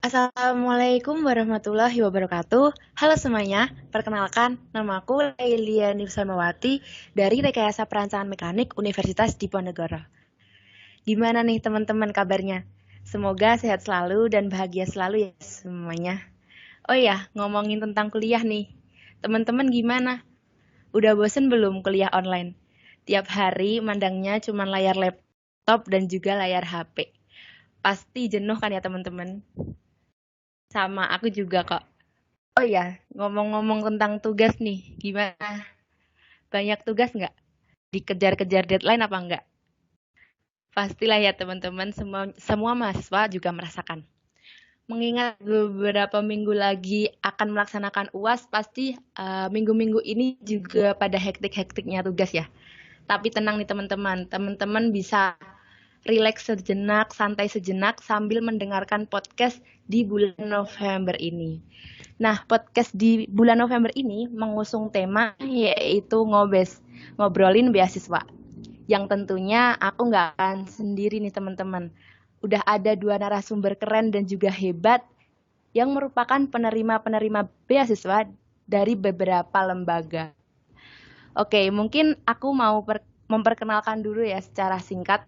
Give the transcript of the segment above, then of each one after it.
Assalamualaikum warahmatullahi wabarakatuh. Halo semuanya, perkenalkan nama aku Leilia Nifsanawati dari Rekayasa Perancangan Mekanik Universitas Diponegoro. Gimana nih teman-teman kabarnya? Semoga sehat selalu dan bahagia selalu ya semuanya. Oh iya, ngomongin tentang kuliah nih. Teman-teman gimana? Udah bosen belum kuliah online? Tiap hari mandangnya cuma layar laptop dan juga layar HP. Pasti jenuh kan ya teman-teman? Sama aku juga kok. Oh iya, ngomong-ngomong tentang tugas nih, gimana? Banyak tugas nggak? Dikejar-kejar deadline apa enggak? Pastilah ya teman-teman, semua mahasiswa juga merasakan. Mengingat beberapa minggu lagi akan melaksanakan UAS, pasti minggu-minggu ini juga pada hektik-hektiknya tugas ya. Tapi tenang nih teman-teman, teman-teman bisa rileks sejenak, santai sejenak sambil mendengarkan podcast di bulan November ini. Nah, podcast di bulan November ini mengusung tema yaitu ngobes, ngobrolin beasiswa. Yang tentunya aku nggak akan sendiri nih teman-teman. Udah ada dua narasumber keren dan juga hebat yang merupakan penerima-penerima beasiswa dari beberapa lembaga. Oke, mungkin aku mau memperkenalkan dulu ya secara singkat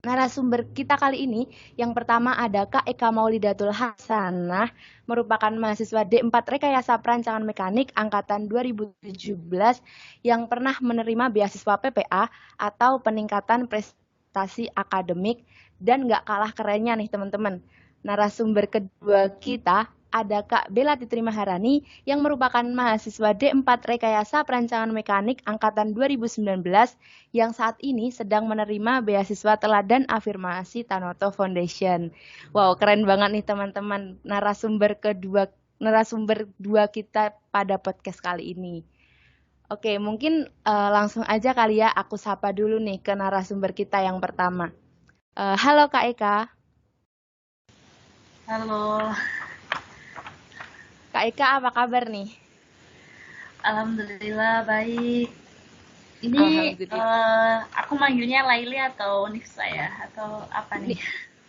narasumber kita kali ini. Yang pertama ada Kak Eka Maulidatul Hasanah, merupakan mahasiswa D4 Rekayasa Perancangan Mekanik Angkatan 2017 yang pernah menerima beasiswa PPA atau peningkatan prestasi akademik. Dan gak kalah kerennya nih teman-teman, narasumber kedua kita ada Kak Bella Titri Maharani yang merupakan mahasiswa D4 Rekayasa Perancangan Mekanik Angkatan 2019 yang saat ini sedang menerima beasiswa Teladan Afirmasi Tanoto Foundation. Wow, keren banget nih teman-teman narasumber dua kita pada podcast kali ini. Oke, mungkin langsung aja kali ya aku sapa dulu nih ke narasumber kita yang pertama. Halo Kak Eka. Halo, Kak Eka apa kabar nih? alhamdulillah baik. Ini Alhamdulillah. aku manggilnya Laili atau Nifsa ya? Atau apa nih? Nih,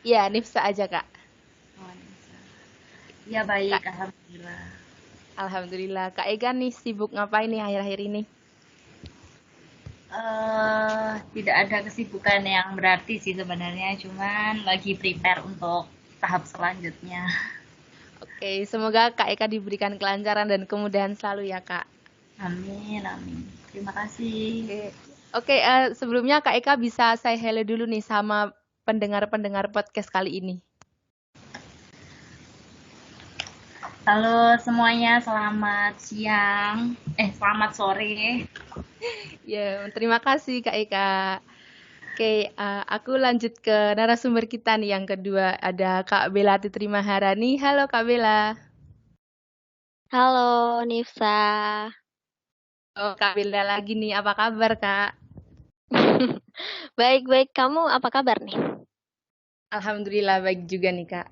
ya Nifsa aja Kak. Oh, Nifsa. Ya baik, Kak, alhamdulillah. Alhamdulillah. Kak Eka nih sibuk ngapain nih akhir-akhir ini? Tidak ada kesibukan yang berarti sih sebenarnya, cuman lagi prepare untuk tahap selanjutnya. Oke, semoga Kak Eka diberikan kelancaran dan kemudahan selalu ya Kak. Amin, amin. Terima kasih. Oke, Oke, sebelumnya Kak Eka bisa say hello dulu nih sama pendengar-pendengar podcast kali ini. Halo semuanya, selamat siang. Selamat sore. Ya, terima kasih Kak Eka. Oke, aku lanjut ke narasumber kita nih yang kedua. Ada Kak Bella Titri Maharani. Halo Kak Bella. Halo Nifsa, Oh, Kak Bella lagi nih. Apa kabar Kak? baik-baik. Kamu apa kabar nih? Alhamdulillah baik juga nih Kak.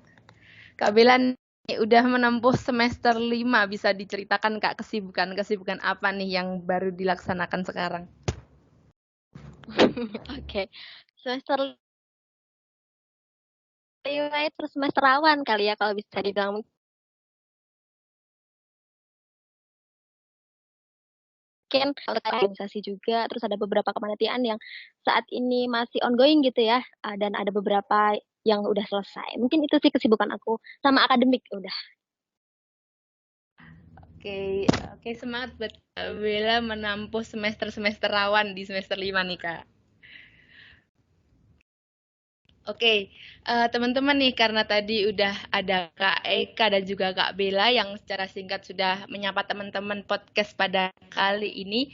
Kak Bella nih, udah menempuh semester 5, bisa diceritakan Kak kesibukan apa nih yang baru dilaksanakan sekarang? Oke, semester 5 itu semester awan kali ya kalau bisa dibilang. Mungkin kalau organisasi juga, terus ada beberapa kepanitiaan yang saat ini masih ongoing gitu ya, dan ada beberapa yang udah selesai. Mungkin itu sih kesibukan aku sama akademik udah. Oke, oke semangat buat Kak Bella menempuh semester-semester rawan di semester 5 nih Kak. Oke, teman-teman nih karena tadi udah ada Kak Eka dan juga Kak Bella yang secara singkat sudah menyapa teman-teman podcast pada kali ini.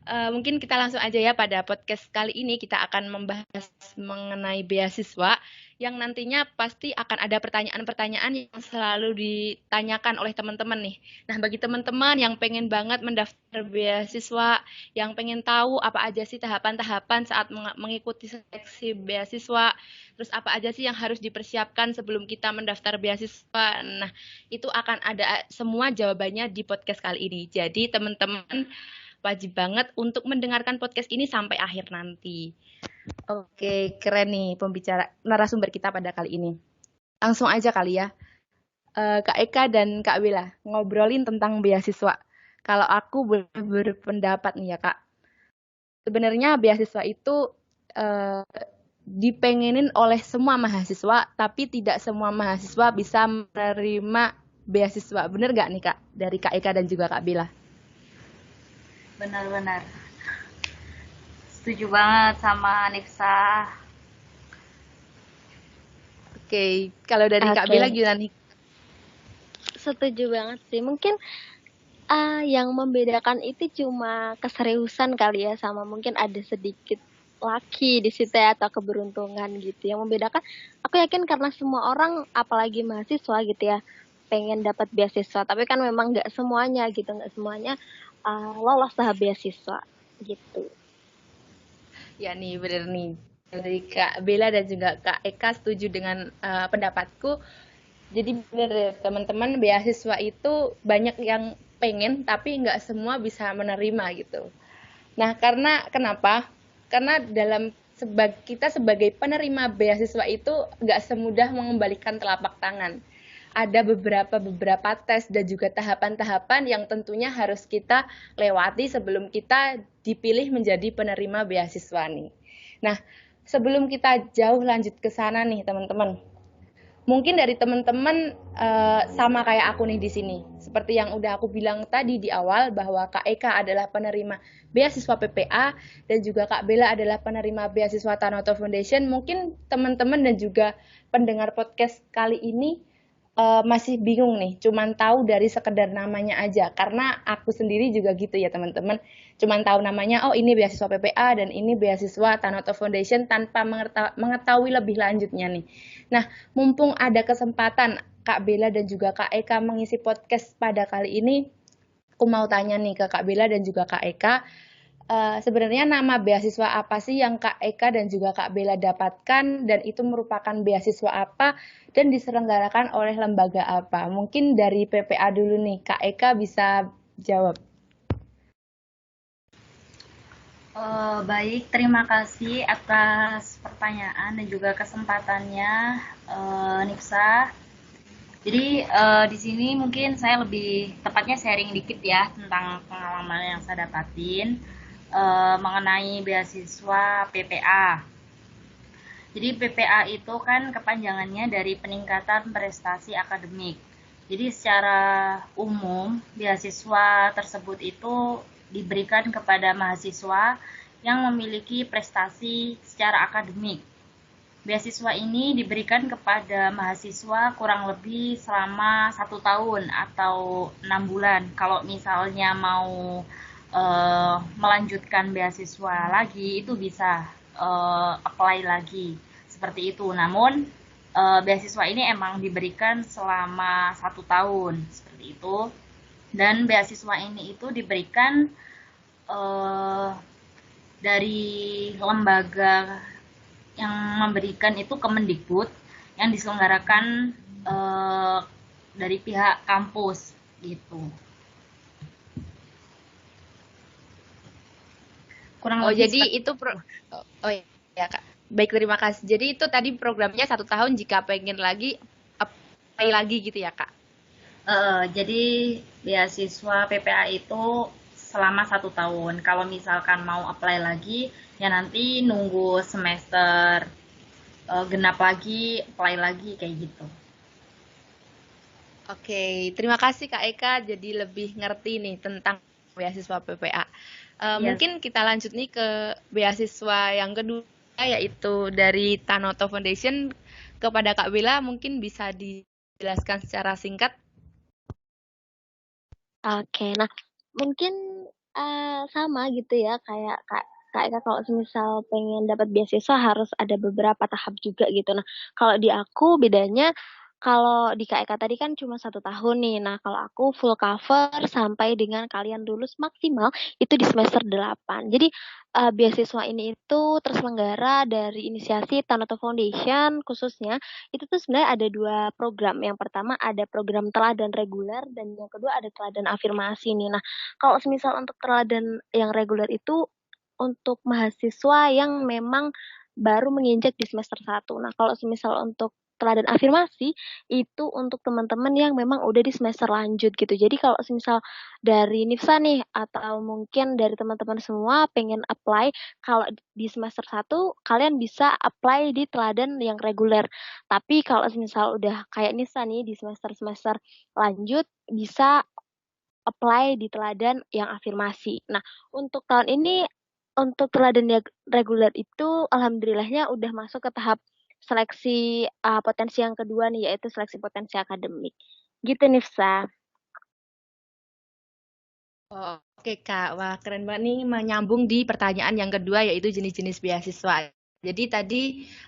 Mungkin kita langsung aja ya pada podcast kali ini kita akan membahas mengenai beasiswa yang nantinya pasti akan ada pertanyaan-pertanyaan yang selalu ditanyakan oleh teman-teman nih. Nah, bagi teman-teman yang pengen banget mendaftar beasiswa, yang pengen tahu apa aja sih tahapan-tahapan saat mengikuti seleksi beasiswa, terus apa aja sih yang harus dipersiapkan sebelum kita mendaftar beasiswa. Nah, itu akan ada semua jawabannya di podcast kali ini. Jadi, teman-teman wajib banget untuk mendengarkan podcast ini sampai akhir nanti. Oke, keren nih pembicara narasumber kita pada kali ini. Langsung aja kali ya. Kak Eka dan Kak Bella ngobrolin tentang beasiswa. Kalau aku boleh berpendapat nih ya Kak, sebenarnya beasiswa itu eh, dipengenin oleh semua mahasiswa, tapi tidak semua mahasiswa bisa menerima beasiswa. Bener gak nih Kak? Dari Kak Eka dan juga Kak Bella. Benar-benar setuju banget sama Nifsa. Oke, kalau dari Kak Oke, Bella gimana nih? setuju banget sih. Mungkin yang membedakan itu cuma keseriusan kali ya, sama mungkin ada sedikit laki di situ ya, atau keberuntungan gitu. Yang membedakan, aku yakin karena semua orang, apalagi mahasiswa gitu ya, pengen dapat beasiswa. Tapi kan memang nggak semuanya gitu, nggak semuanya lolos tahap beasiswa gitu. Ya nih, bener nih. Dari Kak Bella dan juga Kak Eka setuju dengan pendapatku. Jadi bener ya, teman-teman, beasiswa itu banyak yang pengen, tapi nggak semua bisa menerima gitu. Nah, karena kenapa? Karena dalam kita sebagai penerima beasiswa itu nggak semudah mengembalikan telapak tangan. Ada beberapa tes dan juga tahapan-tahapan yang tentunya harus kita lewati sebelum kita dipilih menjadi penerima beasiswa nih. Nah, sebelum kita jauh lanjut ke sana nih, teman-teman, mungkin dari teman-teman sama kayak aku nih di sini. Seperti yang udah aku bilang tadi di awal bahwa Kak Eka adalah penerima beasiswa PPA dan juga Kak Bella adalah penerima beasiswa Tanoto Foundation. Mungkin teman-teman dan juga pendengar podcast kali ini masih bingung nih, cuman tahu dari sekedar namanya aja. Karena aku sendiri juga gitu ya teman-teman, cuman tahu namanya, oh ini beasiswa PPA dan ini beasiswa Tanoto Foundation tanpa mengetahui lebih lanjutnya nih. Nah, mumpung ada kesempatan Kak Bella dan juga Kak Eka mengisi podcast pada kali ini, aku mau tanya nih ke Kak Bella dan juga Kak Eka, sebenarnya nama beasiswa apa sih yang Kak Eka dan juga Kak Bella dapatkan dan itu merupakan beasiswa apa dan diselenggarakan oleh lembaga apa? Mungkin dari PPA dulu nih, Kak Eka bisa jawab. Baik, terima kasih atas pertanyaan dan juga kesempatannya, Nifsa. Jadi di sini mungkin saya lebih tepatnya sharing dikit ya tentang pengalaman yang saya dapatin mengenai beasiswa PPA. Jadi PPA itu kan kepanjangannya dari peningkatan prestasi akademik. Jadi secara umum beasiswa tersebut itu diberikan kepada mahasiswa yang memiliki prestasi secara akademik. Beasiswa ini diberikan kepada mahasiswa kurang lebih selama 1 tahun atau 6 bulan. Kalau misalnya mau melanjutkan beasiswa lagi, itu bisa apply lagi seperti itu. Namun beasiswa ini emang diberikan selama 1 tahun seperti itu. Dan beasiswa ini itu diberikan eh, dari lembaga yang memberikan itu Kemendikbud yang diselenggarakan dari pihak kampus gitu. Kurang Oh, lebih jadi seperti itu oh ya Kak. Baik, terima kasih. Jadi itu tadi programnya 1 tahun, jika pengen lagi apply lagi gitu ya Kak. jadi beasiswa PPA itu selama 1 tahun. Kalau misalkan mau apply lagi, ya nanti nunggu semester genap lagi, apply lagi kayak gitu. Oke, terima kasih Kak Eka. Jadi lebih ngerti nih tentang beasiswa PPA. Iya. Mungkin kita lanjut nih ke beasiswa yang kedua, yaitu dari Tanoto Foundation. Kepada Kak Bella, mungkin bisa dijelaskan secara singkat. Oke, nah mungkin sama gitu ya, kayak Kak Eka, kalau semisal pengen dapat beasiswa harus ada beberapa tahap juga gitu. Nah, kalau di aku bedanya, kalau di Kak Eka tadi kan cuma 1 tahun nih. Nah, kalau aku full cover sampai dengan kalian lulus maksimal itu di semester 8. Jadi beasiswa ini itu terselenggara dari inisiasi Tanoto Foundation khususnya. Itu tuh sebenarnya ada dua program. Yang pertama ada program teladan reguler dan yang kedua ada teladan afirmasi nih. Nah, kalau semisal untuk teladan yang reguler itu untuk mahasiswa yang memang baru menginjak di semester 1. Nah, kalau semisal untuk teladan afirmasi itu untuk teman-teman yang memang udah di semester lanjut gitu. Jadi kalau misal dari Nifsa nih atau mungkin dari teman-teman semua pengen apply, kalau di semester satu kalian bisa apply di teladan yang reguler. Tapi kalau misal udah kayak Nifsa nih di semester-semester lanjut bisa apply di teladan yang afirmasi. Nah, untuk tahun ini untuk teladan yang reguler itu alhamdulillahnya udah masuk ke tahap seleksi potensi yang kedua nih yaitu seleksi potensi akademik. Gitu Nifsa. Oh, oke Kak, wah keren banget nih menyambung di pertanyaan yang kedua yaitu jenis-jenis beasiswa. Jadi tadi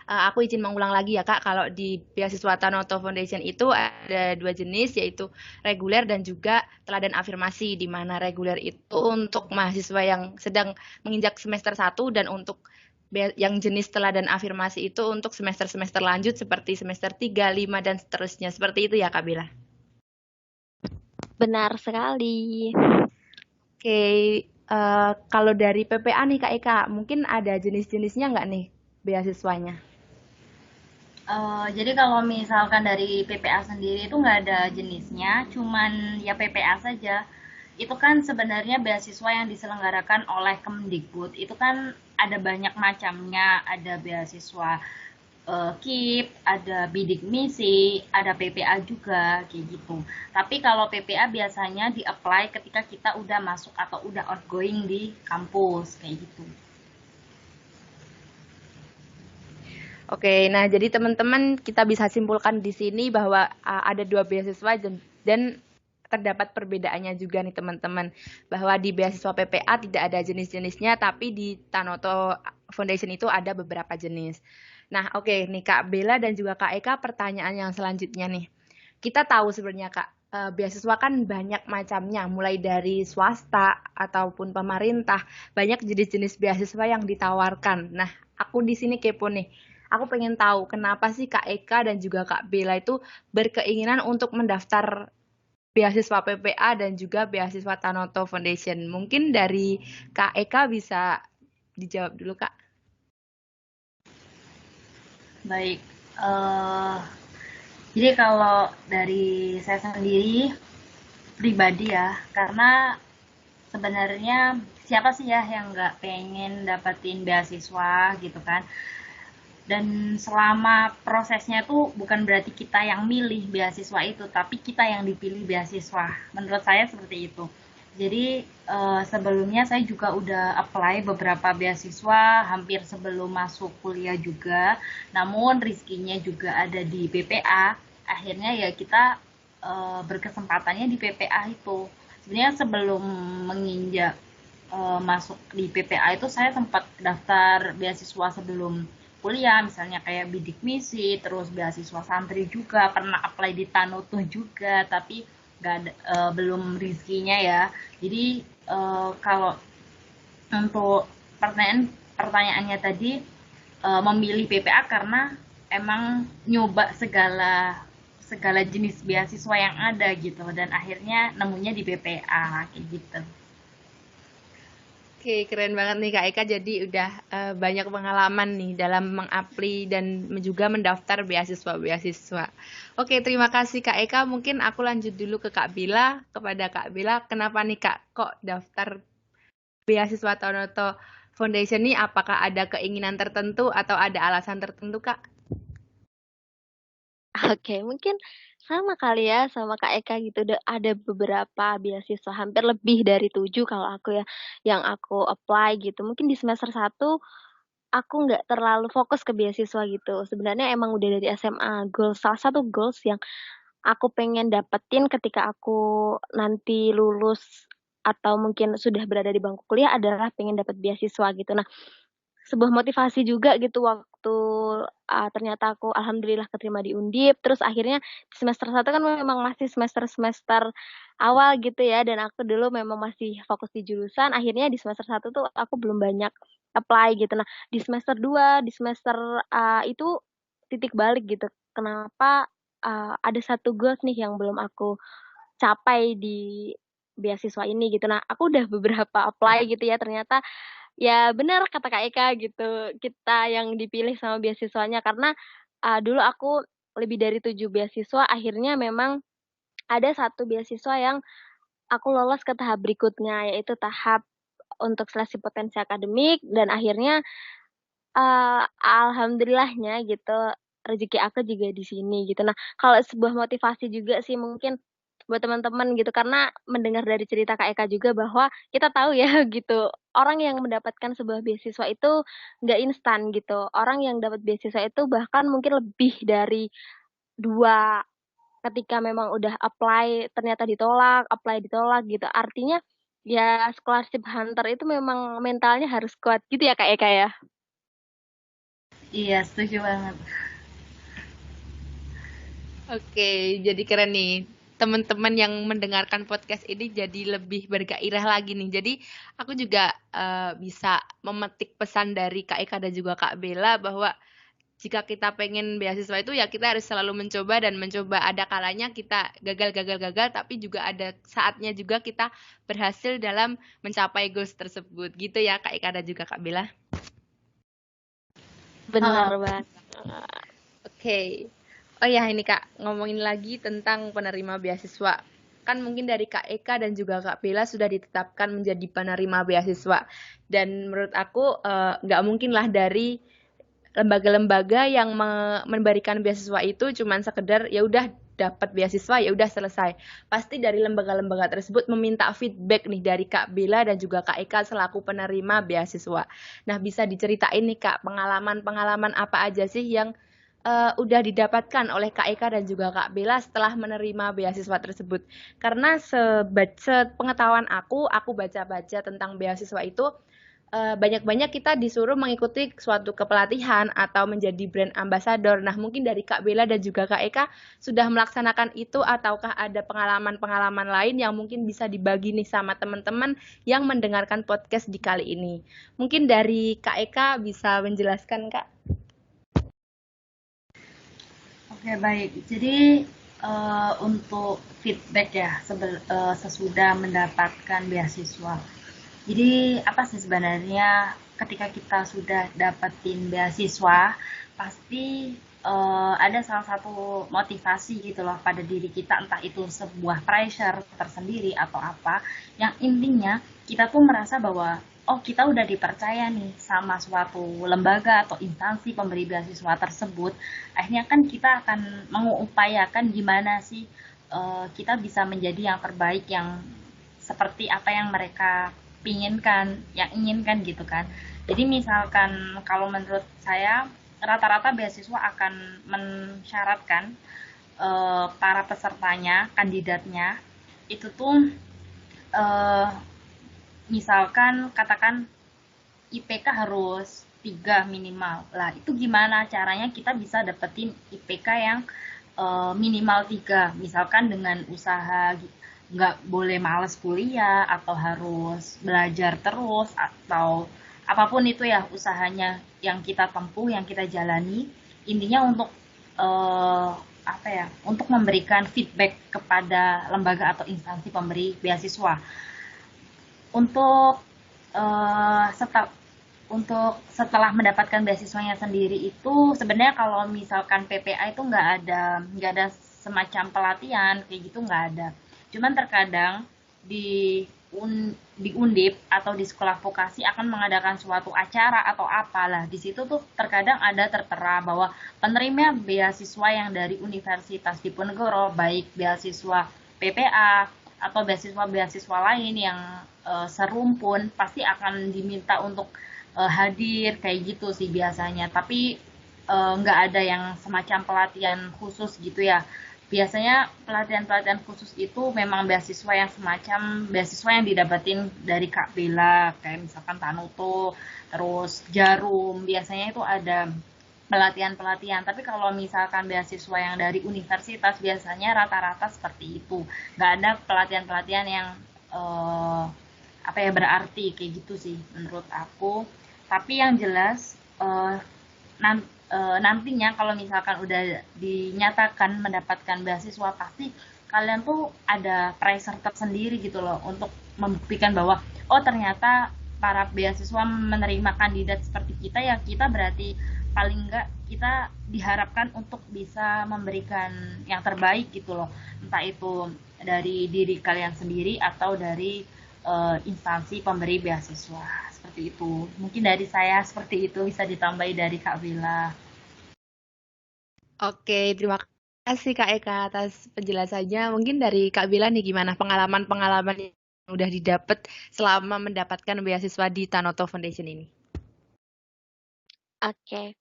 aku izin mengulang lagi ya Kak, kalau di beasiswa Tanoto Foundation itu ada dua jenis yaitu reguler dan juga teladan afirmasi, di mana reguler itu untuk mahasiswa yang sedang menginjak semester 1 dan untuk yang jenis teladan afirmasi itu untuk semester-semester lanjut seperti semester 3, 5 dan seterusnya. Seperti itu ya Kak Bella. Benar sekali. Oke, kalau dari PPA nih Kak Eka, mungkin ada jenis-jenisnya nggak nih beasiswanya? Jadi kalau misalkan dari PPA sendiri itu nggak ada jenisnya, cuman ya PPA saja. Itu kan sebenarnya beasiswa yang diselenggarakan oleh Kemdikbud. Itu kan ada banyak macamnya, ada beasiswa KIP, ada bidik misi, ada PPA juga kayak gitu. Tapi kalau PPA biasanya di-apply ketika kita udah masuk atau udah outgoing di kampus kayak gitu. Oke, nah jadi teman-teman kita bisa simpulkan di sini bahwa ada dua beasiswa dan terdapat perbedaannya juga nih teman-teman. Bahwa di beasiswa PPA tidak ada jenis-jenisnya, tapi di Tanoto Foundation itu ada beberapa jenis. Nah, oke nih Kak Bella dan juga Kak Eka, pertanyaan yang selanjutnya nih. Kita tahu sebenarnya Kak, beasiswa kan banyak macamnya, mulai dari swasta ataupun pemerintah, banyak jenis-jenis beasiswa yang ditawarkan. Nah, aku di sini kepo nih. Aku pengen tahu kenapa sih Kak Eka dan juga Kak Bella itu berkeinginan untuk mendaftar beasiswa PPA dan juga beasiswa Tanoto Foundation. Mungkin dari Kak Eka bisa dijawab dulu Kak. Baik, eh jadi kalau dari saya sendiri pribadi ya, karena sebenarnya siapa sih ya yang nggak pengen dapetin beasiswa gitu kan. Dan selama prosesnya tuh bukan berarti kita yang milih beasiswa itu, tapi kita yang dipilih beasiswa. Menurut saya seperti itu. Jadi sebelumnya saya juga udah apply beberapa beasiswa hampir sebelum masuk kuliah juga. Namun rizkinya juga ada di PPA. Akhirnya ya kita berkesempatannya di PPA itu. Sebenarnya sebelum menginjak masuk di PPA itu saya sempat daftar beasiswa sebelum kuliah, misalnya kayak bidik misi, terus beasiswa santri juga, pernah apply di Tanoto juga, tapi nggak ada, belum rezekinya ya. Jadi kalau untuk pertanyaannya tadi memilih PPA karena emang nyoba segala segala jenis beasiswa yang ada gitu dan akhirnya nemunya di PPA kayak gitu. Oke, keren banget nih Kak Eka. Jadi udah banyak pengalaman nih dalam mengapli dan juga mendaftar beasiswa-beasiswa. Oke, terima kasih Kak Eka. Mungkin aku lanjut dulu ke Kak Bila. Kepada Kak Bila, kenapa nih Kak kok daftar beasiswa Tonoto Foundation nih? Apakah ada keinginan tertentu atau ada alasan tertentu Kak? Oke, mungkin sama kali ya sama Kak Eka gitu. Ada beberapa beasiswa, hampir lebih dari 7 kalau aku ya, yang aku apply gitu. Mungkin di semester satu aku nggak terlalu fokus ke beasiswa gitu. Sebenarnya emang udah dari SMA goals, salah satu goals yang aku pengen dapetin ketika aku nanti lulus atau mungkin sudah berada di bangku kuliah adalah pengen dapat beasiswa gitu. Nah, sebuah motivasi juga gitu waktu, ternyata aku alhamdulillah keterima di Undip, terus akhirnya semester satu kan memang masih semester-semester awal gitu ya, dan aku dulu memang masih fokus di jurusan, akhirnya di semester satu tuh aku belum banyak apply gitu. Nah, di semester 2 di semester, itu titik balik gitu, kenapa, ada satu goals nih yang belum aku capai di beasiswa ini gitu. Nah, aku udah beberapa apply gitu ya, ternyata ya benar kata Kak Eka gitu, kita yang dipilih sama beasiswanya karena, dulu aku lebih dari 7 beasiswa, akhirnya memang ada satu beasiswa yang aku lolos ke tahap berikutnya, yaitu tahap untuk seleksi potensi akademik dan akhirnya, alhamdulillahnya gitu, rezeki aku juga di sini gitu. Nah, kalau sebuah motivasi juga sih mungkin buat teman-teman gitu, karena mendengar dari cerita Kak Eka juga bahwa kita tahu ya gitu, orang yang mendapatkan sebuah beasiswa itu nggak instan gitu. Orang yang dapat beasiswa itu bahkan mungkin lebih dari 2 ketika memang udah apply ternyata ditolak, apply ditolak gitu. Artinya ya scholarship hunter itu memang mentalnya harus kuat gitu ya Kak Eka ya? Iya, setuju banget. Oke, jadi keren nih. Teman-teman yang mendengarkan podcast ini jadi lebih bergairah lagi nih. Jadi aku juga bisa memetik pesan dari Kak Eka dan juga Kak Bella bahwa jika kita pengen beasiswa itu ya kita harus selalu mencoba dan mencoba. Ada kalanya kita gagal, tapi juga ada saatnya juga kita berhasil dalam mencapai goals tersebut. Gitu ya Kak Eka dan juga Kak Bella. Bener Heeh. banget. Oke. Oh ya ini Kak, ngomongin lagi tentang penerima beasiswa. Kan mungkin dari Kak Eka dan juga Kak Bella sudah ditetapkan menjadi penerima beasiswa. Dan menurut aku nggak mungkin lah dari lembaga-lembaga yang memberikan beasiswa itu cuman sekedar ya udah dapat beasiswa ya udah selesai. Pasti dari lembaga-lembaga tersebut meminta feedback nih dari Kak Bella dan juga Kak Eka selaku penerima beasiswa. Nah, bisa diceritain nih Kak, pengalaman-pengalaman apa aja sih yang udah didapatkan oleh Kak Eka dan juga Kak Bella setelah menerima beasiswa tersebut. Karena sepengetahuan aku baca-baca tentang beasiswa itu banyak-banyak kita disuruh mengikuti suatu kepelatihan atau menjadi brand ambassador. Nah, mungkin dari Kak Bella dan juga Kak Eka sudah melaksanakan itu ataukah ada pengalaman-pengalaman lain yang mungkin bisa dibagi nih sama teman-teman yang mendengarkan podcast di kali ini. Mungkin dari Kak Eka bisa menjelaskan, Kak. Oke, baik. Jadi untuk feedback ya sesudah mendapatkan beasiswa. Jadi apa sih sebenarnya ketika kita sudah dapetin beasiswa, pasti ada salah satu motivasi gitu loh pada diri kita, entah itu sebuah pressure tersendiri atau apa, yang intinya kita tuh merasa bahwa oh kita udah dipercaya nih sama suatu lembaga atau instansi pemberi beasiswa tersebut, akhirnya kan kita akan mengupayakan gimana sih kita bisa menjadi yang terbaik, yang seperti apa yang mereka inginkan gitu kan. Jadi misalkan kalau menurut saya rata-rata beasiswa akan mensyaratkan para pesertanya, kandidatnya itu tuh eh, misalkan katakan IPK harus 3 minimal. Lah, itu gimana caranya kita bisa dapetin IPK yang minimal 3? Misalkan dengan usaha nggak boleh males kuliah atau harus belajar terus atau apapun itu ya usahanya yang kita tempuh, yang kita jalani. Intinya untuk apa ya? Untuk memberikan feedback kepada lembaga atau instansi pemberi beasiswa. Untuk setelah mendapatkan beasiswanya sendiri itu sebenarnya kalau misalkan PPA itu nggak ada semacam pelatihan kayak gitu, nggak ada. Cuman terkadang di di Undip atau di sekolah vokasi akan mengadakan suatu acara atau apalah. Di situ tuh terkadang ada tertera bahwa penerima beasiswa yang dari Universitas Diponegoro, baik beasiswa PPA atau beasiswa-beasiswa lain yang serumpun, pasti akan diminta untuk hadir kayak gitu sih biasanya. Tapi nggak ada yang semacam pelatihan khusus gitu ya. Biasanya pelatihan-pelatihan khusus itu memang beasiswa yang semacam beasiswa yang didapatin dari Kak Bella, kayak misalkan Tanuto, terus Jarum, biasanya itu ada pelatihan-pelatihan. Tapi kalau misalkan beasiswa yang dari universitas biasanya rata-rata seperti itu. Nggak ada pelatihan-pelatihan yang eh, apa ya berarti kayak gitu sih menurut aku. Tapi yang jelas nantinya kalau misalkan udah dinyatakan mendapatkan beasiswa, pasti kalian tuh ada pressure tersendiri gitu loh untuk membuktikan bahwa oh ternyata para beasiswa menerima kandidat seperti kita, ya kita berarti paling enggak kita diharapkan untuk bisa memberikan yang terbaik gitu loh, entah itu dari diri kalian sendiri atau dari instansi pemberi beasiswa, seperti itu. Mungkin dari saya seperti itu, bisa ditambahi dari Kak Villa. Oke, terima kasih Kak Eka atas penjelasannya. Mungkin dari Kak Bila nih gimana pengalaman-pengalaman yang udah didapat selama mendapatkan beasiswa di Tanoto Foundation ini? Oke.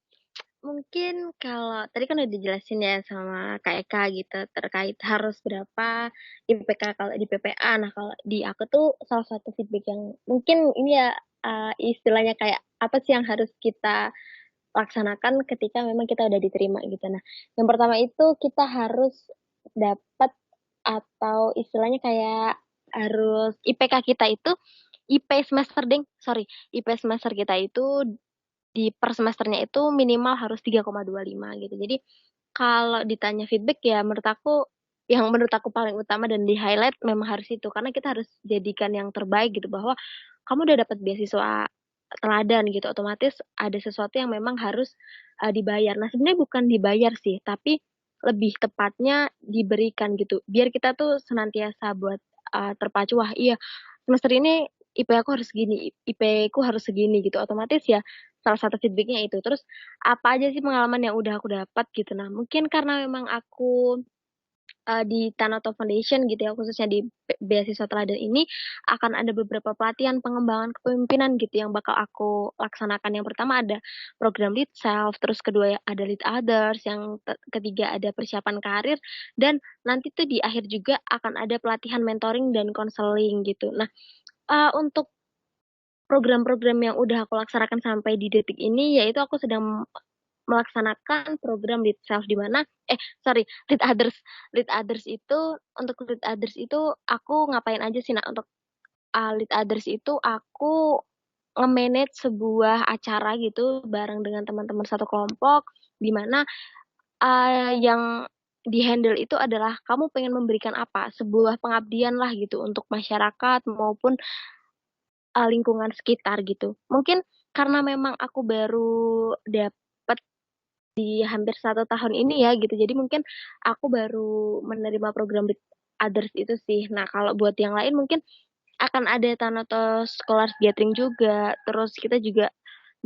Mungkin kalau tadi kan udah dijelasin ya sama Kak Eka gitu terkait harus berapa IPK kalau di PPA. Nah, kalau di aku tuh salah satu feedback yang mungkin ini ya istilahnya kayak apa sih yang harus kita laksanakan ketika memang kita udah diterima gitu. Nah, yang pertama itu kita harus dapat atau istilahnya kayak harus IPK kita itu IP semester sorry, IP semester kita itu di per semesternya itu minimal harus 3,25 gitu. Jadi kalau ditanya feedback ya menurut aku paling utama dan di-highlight memang harus itu, karena kita harus jadikan yang terbaik gitu bahwa kamu udah dapat beasiswa teladan gitu, otomatis ada sesuatu yang memang harus, dibayar. Nah, sebenarnya bukan dibayar sih, tapi lebih tepatnya diberikan gitu, biar kita tuh senantiasa buat, terpacu, "Wah iya, semester ini IP aku harus segini, IP ku harus segini," gitu. Otomatis ya salah satu feedback-nya itu. Terus apa aja sih pengalaman yang udah aku dapat gitu. Nah, mungkin karena memang aku di Tanoto Foundation gitu ya, khususnya di beasiswa teladan ini, akan ada beberapa pelatihan pengembangan kepemimpinan gitu yang bakal aku laksanakan. Yang pertama ada program Lead Self, terus kedua ya ada Lead Others, yang ketiga ada persiapan karir, dan nanti tuh di akhir juga akan ada pelatihan mentoring dan konseling gitu. Nah, untuk program-program yang udah aku laksanakan sampai di detik ini, yaitu aku sedang melaksanakan program Lead Self di mana Lead Others. Lead Others itu untuk Lead Others itu aku ngapain aja sih, Nak, untuk, Lead Others itu aku nge-manage sebuah acara gitu bareng dengan teman-teman satu kelompok, di mana, yang di-handle itu adalah kamu pengen memberikan apa, sebuah pengabdian lah gitu untuk masyarakat maupun lingkungan sekitar gitu. Mungkin karena memang aku baru dapet di hampir 1 tahun ini ya gitu, jadi mungkin aku baru menerima program Big Others itu sih. Nah, kalau buat yang lain mungkin akan ada Tanoto Scholars Gathering juga, terus kita juga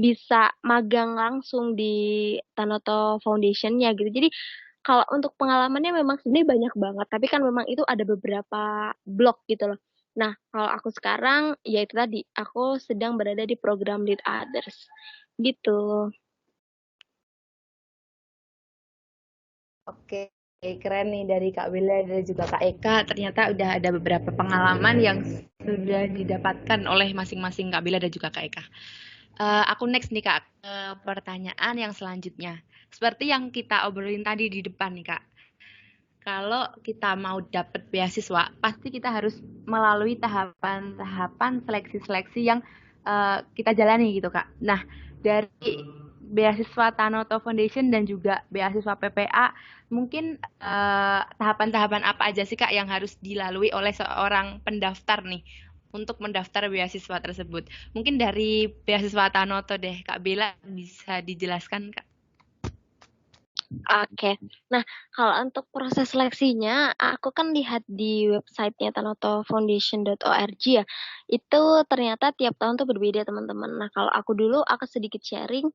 bisa magang langsung di Tanoto Foundation-nya gitu. Jadi kalau untuk pengalamannya memang sebenarnya banyak banget, tapi kan memang itu ada beberapa blok gitu loh. Nah, kalau aku sekarang, ya itu tadi, aku sedang berada di program Lead Others, gitu. Oke, keren nih dari Kak Bila dan juga Kak Eka. Ternyata udah ada beberapa pengalaman yang sudah didapatkan oleh masing-masing Kak Bila dan juga Kak Eka. Aku next nih Kak, pertanyaan yang selanjutnya. Seperti yang kita obrolin tadi di depan nih Kak. Kalau kita mau dapat beasiswa, pasti kita harus melalui tahapan-tahapan seleksi-seleksi yang kita jalani gitu Kak. Nah, dari beasiswa Tanoto Foundation dan juga beasiswa PPA, mungkin tahapan-tahapan apa aja sih Kak yang harus dilalui oleh seorang pendaftar nih untuk mendaftar beasiswa tersebut? Mungkin dari beasiswa Tanoto deh, Kak Bella bisa dijelaskan Kak? Oke. Nah, kalau untuk proses seleksinya, aku kan lihat di websitenya tanotofoundation.org ya. Itu ternyata tiap tahun tuh berbeda teman-teman. Nah, kalau aku dulu, aku sedikit sharing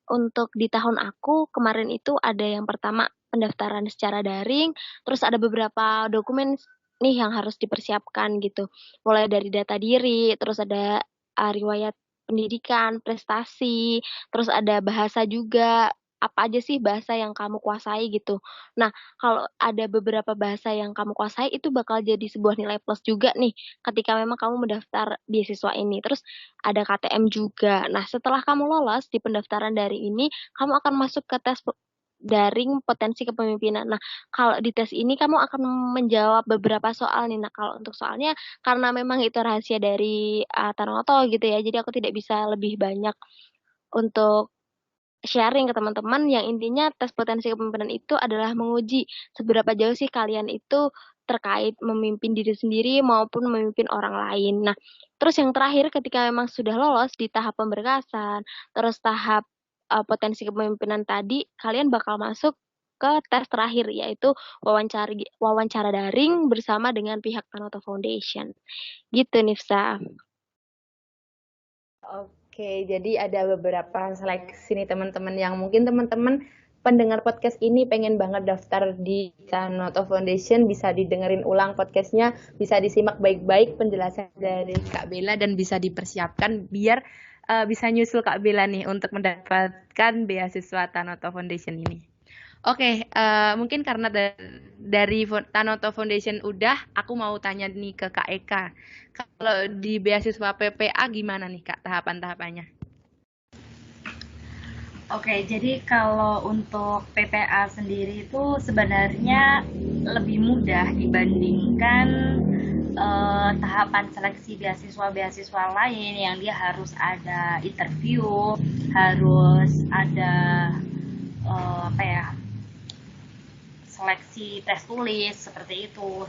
untuk di tahun aku kemarin itu ada yang pertama pendaftaran secara daring, terus ada beberapa dokumen nih yang harus dipersiapkan gitu. Mulai dari data diri, terus ada riwayat pendidikan, prestasi, terus ada bahasa juga. Apa aja sih bahasa yang kamu kuasai gitu. Nah, kalau ada beberapa bahasa yang kamu kuasai itu bakal jadi sebuah nilai plus juga nih ketika memang kamu mendaftar beasiswa ini. Terus ada KTM juga. Nah, setelah kamu lolos di pendaftaran dari ini, kamu akan masuk ke tes daring potensi kepemimpinan. Nah, kalau di tes ini kamu akan menjawab beberapa soal nih. Nah, kalau untuk soalnya karena memang itu rahasia dari Tanoto gitu ya, jadi aku tidak bisa lebih banyak untuk sharing ke teman-teman yang intinya tes potensi kepemimpinan itu adalah menguji seberapa jauh sih kalian itu terkait memimpin diri sendiri maupun memimpin orang lain. Nah, terus yang terakhir ketika memang sudah lolos di tahap pemberkasan, terus tahap potensi kepemimpinan tadi, kalian bakal masuk ke tes terakhir, yaitu wawancara daring bersama dengan pihak Tanoto Foundation. Gitu, Nifsa. Oke, jadi ada beberapa seleksi nih teman-teman yang mungkin teman-teman pendengar podcast ini pengen banget daftar di Tanoto Foundation, bisa didengerin ulang podcastnya, bisa disimak baik-baik penjelasan dari Kak Bella dan bisa dipersiapkan biar bisa nyusul Kak Bella nih untuk mendapatkan beasiswa Tanoto Foundation ini. Oke, mungkin karena dari Tanoto Foundation udah, aku mau tanya nih ke Kak Eka. Kalau di beasiswa PPA gimana nih Kak tahapan-tahapannya? Oke, jadi kalau untuk PPA sendiri itu sebenarnya lebih mudah dibandingkan tahapan seleksi beasiswa-beasiswa lain yang dia harus ada interview, harus ada apa ya, seleksi tes tulis seperti itu.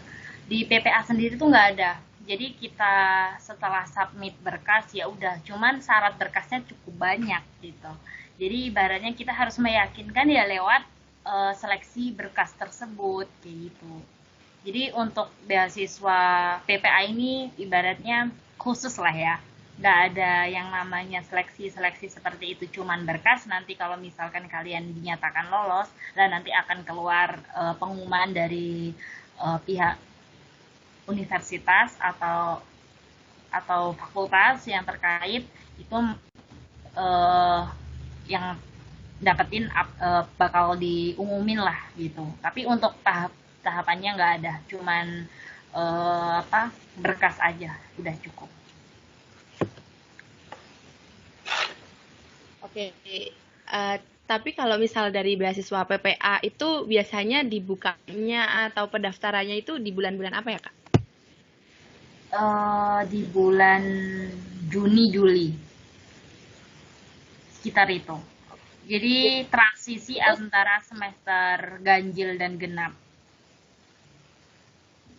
Di PPA sendiri tuh nggak ada. Jadi kita setelah submit berkas ya udah, cuman syarat berkasnya cukup banyak gitu. Jadi ibaratnya kita harus meyakinkan ya lewat seleksi berkas tersebut kayak gitu. Jadi untuk beasiswa PPA ini ibaratnya khusus lah ya. Nggak ada yang namanya seleksi-seleksi seperti itu, cuman berkas. Nanti kalau misalkan kalian dinyatakan lolos, dan nanti akan keluar pengumuman dari pihak universitas atau fakultas yang terkait itu yang dapetin bakal diumumin lah gitu. Tapi untuk tahapannya nggak ada, cuman berkas aja udah cukup. Oke, tapi kalau misal dari beasiswa PPA itu biasanya dibukanya atau pendaftarannya itu di bulan-bulan apa ya Kak? Di bulan Juni Juli sekitar itu. Jadi transisi antara semester ganjil dan genap.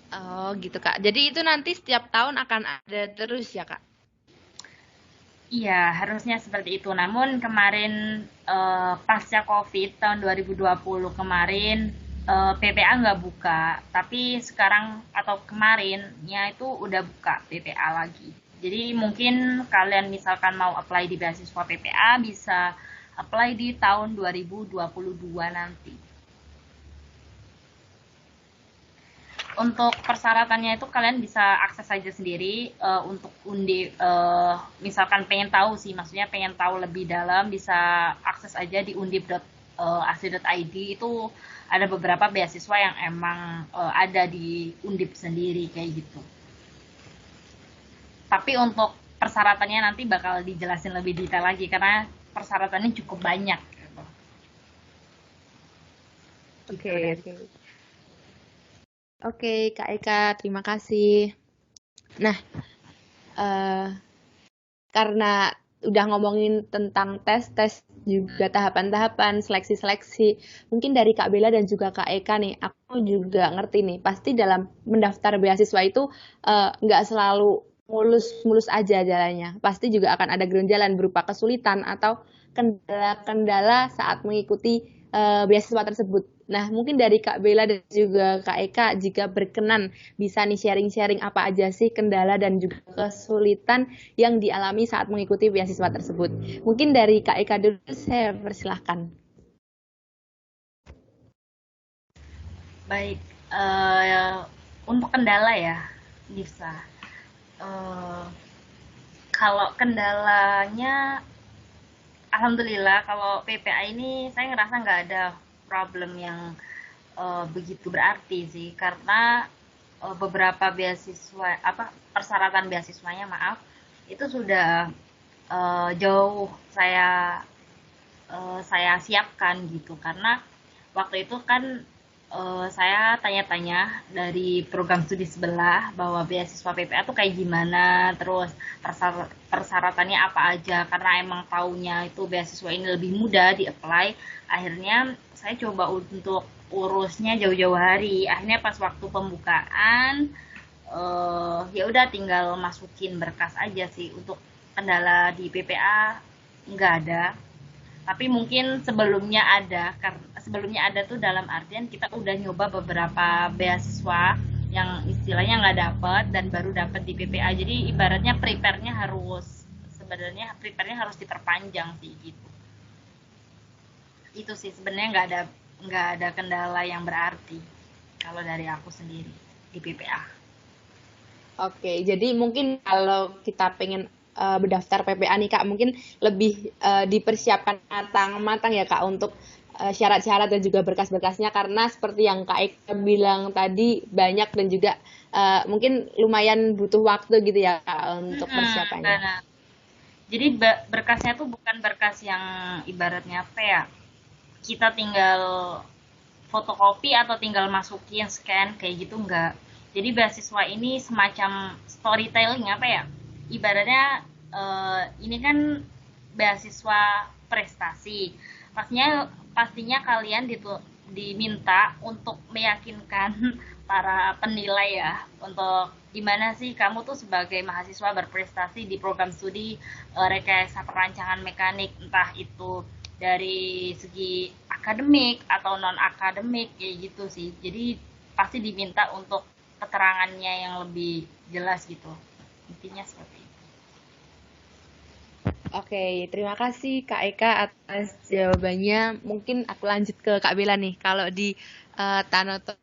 Oh gitu Kak. Jadi itu nanti setiap tahun akan ada terus ya Kak? Iya, harusnya seperti itu. Namun kemarin pasca COVID tahun 2020 kemarin PPA nggak buka, tapi sekarang atau kemarinnya itu udah buka PPA lagi. Jadi mungkin kalian misalkan mau apply di beasiswa PPA bisa apply di tahun 2022 nanti. Untuk persyaratannya itu kalian bisa akses saja sendiri untuk undi misalkan pengen tahu sih, maksudnya pengen tahu lebih dalam bisa akses aja di undip.ac.id. Itu ada beberapa beasiswa yang emang ada di Undip sendiri kayak gitu. Tapi untuk persyaratannya nanti bakal dijelasin lebih detail lagi karena persyaratannya cukup banyak gitu. Oke. Oke, Kak Eka, terima kasih. Nah, karena udah ngomongin tentang tes juga tahapan-tahapan seleksi-seleksi, mungkin dari Kak Bella dan juga Kak Eka nih, aku juga ngerti nih, pasti dalam mendaftar beasiswa itu nggak selalu mulus aja jalannya. Pasti juga akan ada gerunjalan berupa kesulitan atau kendala-kendala saat mengikuti beasiswa tersebut. Nah, mungkin dari Kak Bella dan juga Kak Eka, jika berkenan bisa nih sharing-sharing apa aja sih kendala dan juga kesulitan yang dialami saat mengikuti beasiswa tersebut. Mungkin dari Kak Eka dulu, saya persilahkan. Baik, untuk kendala ya, Nifsa. Kalau kendalanya, alhamdulillah kalau PPA ini saya ngerasa nggak ada problem yang begitu berarti sih, karena beberapa beasiswa persyaratan beasiswanya itu sudah jauh saya siapkan gitu, karena waktu itu kan saya tanya-tanya dari program studi sebelah bahwa beasiswa PPA tuh kayak gimana, terus persyaratannya apa aja, karena emang taunya itu beasiswa ini lebih mudah di-apply. Akhirnya saya coba untuk urusnya jauh-jauh hari. Akhirnya pas waktu pembukaan ya udah tinggal masukin berkas aja sih. Untuk kendala di PPA nggak ada. Tapi mungkin sebelumnya ada tuh dalam artian kita udah nyoba beberapa beasiswa yang istilahnya nggak dapet dan baru dapet di PPA. Jadi ibaratnya prepare-nya harus diperpanjang sih gitu. Itu sih sebenarnya nggak ada kendala yang berarti kalau dari aku sendiri di PPA. Oke, jadi mungkin kalau kita pengen berdaftar PPA nih Kak, mungkin lebih dipersiapkan matang-matang ya Kak untuk syarat-syarat dan juga berkas-berkasnya karena seperti yang Kak Eka bilang tadi banyak dan juga mungkin lumayan butuh waktu gitu ya Kak untuk persiapannya. Benar. Jadi berkasnya tuh bukan berkas yang ibaratnya apa ya? Kita tinggal fotokopi atau tinggal masukin scan kayak gitu enggak. Jadi beasiswa ini semacam storytelling apa ya? Ibaratnya ini kan beasiswa prestasi. Pastinya kalian diminta untuk meyakinkan para penilai ya untuk gimana sih kamu tuh sebagai mahasiswa berprestasi di program studi rekayasa perancangan mekanik, entah itu dari segi akademik atau non akademik kayak gitu sih. Jadi pasti diminta untuk keterangannya yang lebih jelas gitu. Intinya seperti itu. Oke, terima kasih Kak Eka atas jawabannya. Mungkin aku lanjut ke Kak Bella nih. Kalau di Tanoto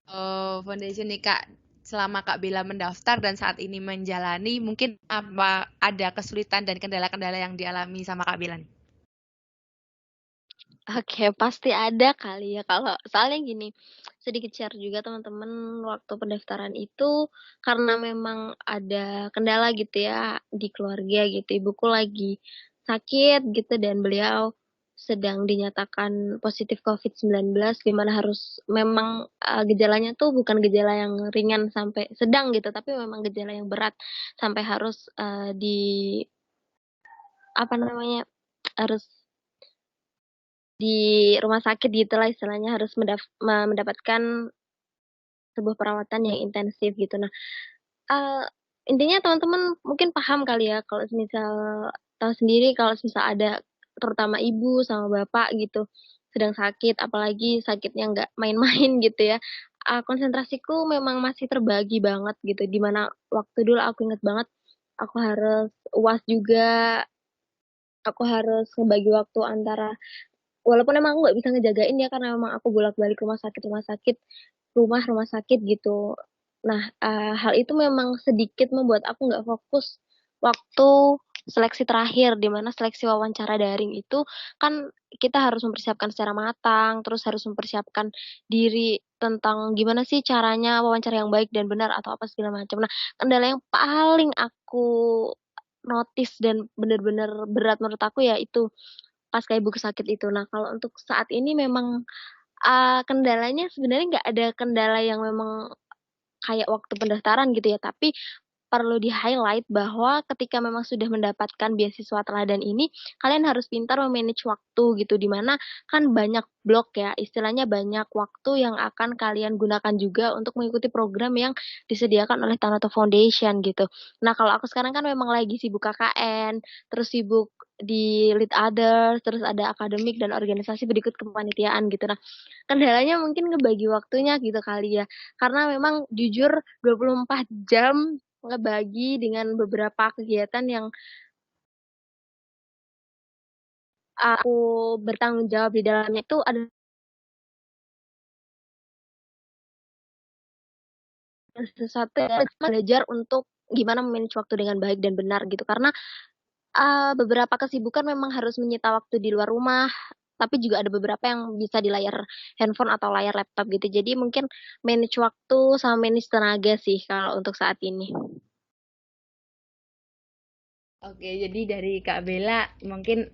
Foundation nih Kak, selama Kak Bella mendaftar dan saat ini menjalani, mungkin apa ada kesulitan dan kendala-kendala yang dialami sama Kak Bella nih? Oke, pasti ada kali ya kalau soalnya gini, sedikit share juga teman-teman waktu pendaftaran itu karena memang ada kendala gitu ya di keluarga gitu. Ibuku lagi sakit gitu dan beliau sedang dinyatakan positif COVID-19 di mana harus memang gejalanya tuh bukan gejala yang ringan sampai sedang gitu, tapi memang gejala yang berat sampai harus di apa namanya harus di rumah sakit gitulah istilahnya harus mendapatkan sebuah perawatan yang intensif gitu. Nah, eee, intinya teman-teman mungkin paham kali ya kalau semisal tahu sendiri kalau semisal ada terutama ibu sama bapak gitu sedang sakit, apalagi sakitnya nggak main-main gitu ya, konsentrasiku memang masih terbagi banget gitu, di mana waktu dulu aku inget banget aku harus UAS juga, aku harus ngebagi waktu antara walaupun emang aku nggak bisa ngejagain ya, karena memang aku bolak-balik rumah sakit, rumah sakit gitu. Nah, hal itu memang sedikit membuat aku nggak fokus waktu seleksi terakhir, di mana seleksi wawancara daring itu kan kita harus mempersiapkan secara matang, terus harus mempersiapkan diri tentang gimana sih caranya wawancara yang baik dan benar atau apa segala macam. Nah, kendala yang paling aku notice dan benar-benar berat menurut aku ya itu pas kayak ibuku sakit itu. Nah, kalau untuk saat ini memang, kendalanya sebenarnya nggak ada kendala yang memang kayak waktu pendaftaran gitu ya, tapi perlu di-highlight bahwa ketika memang sudah mendapatkan beasiswa teladan ini, kalian harus pintar me-manage waktu gitu, di mana kan banyak blok ya, istilahnya banyak waktu yang akan kalian gunakan juga untuk mengikuti program yang disediakan oleh Tanoto Foundation gitu. Nah, kalau aku sekarang kan memang lagi sibuk KKN, terus sibuk di lead others, terus ada akademik dan organisasi berikut kepanitiaan gitu. Nah, kendalanya mungkin ngebagi waktunya gitu kali ya. Karena memang jujur 24 jam ngebagi dengan beberapa kegiatan yang aku bertanggung jawab di dalamnya itu ada sesuatu yang belajar untuk gimana manage waktu dengan baik dan benar gitu. Karena, beberapa kesibukan memang harus menyita waktu di luar rumah, tapi juga ada beberapa yang bisa di layar handphone atau layar laptop gitu. Jadi mungkin manage waktu sama manage tenaga sih kalau untuk saat ini. Oke, jadi dari Kak Bella mungkin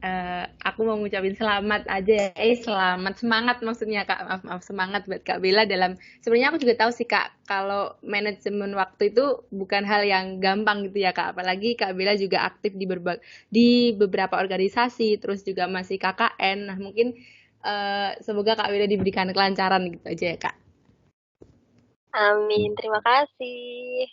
aku mau ngucapin selamat aja ya. Selamat semangat maksudnya Kak. Maaf, maaf semangat buat Kak Bella dalam sebenarnya aku juga tahu sih Kak kalau manajemen waktu itu bukan hal yang gampang gitu ya Kak. Apalagi Kak Bella juga aktif di beberapa organisasi, terus juga masih KKN. Nah, mungkin semoga Kak Bella diberikan kelancaran gitu aja ya Kak. Amin, terima kasih.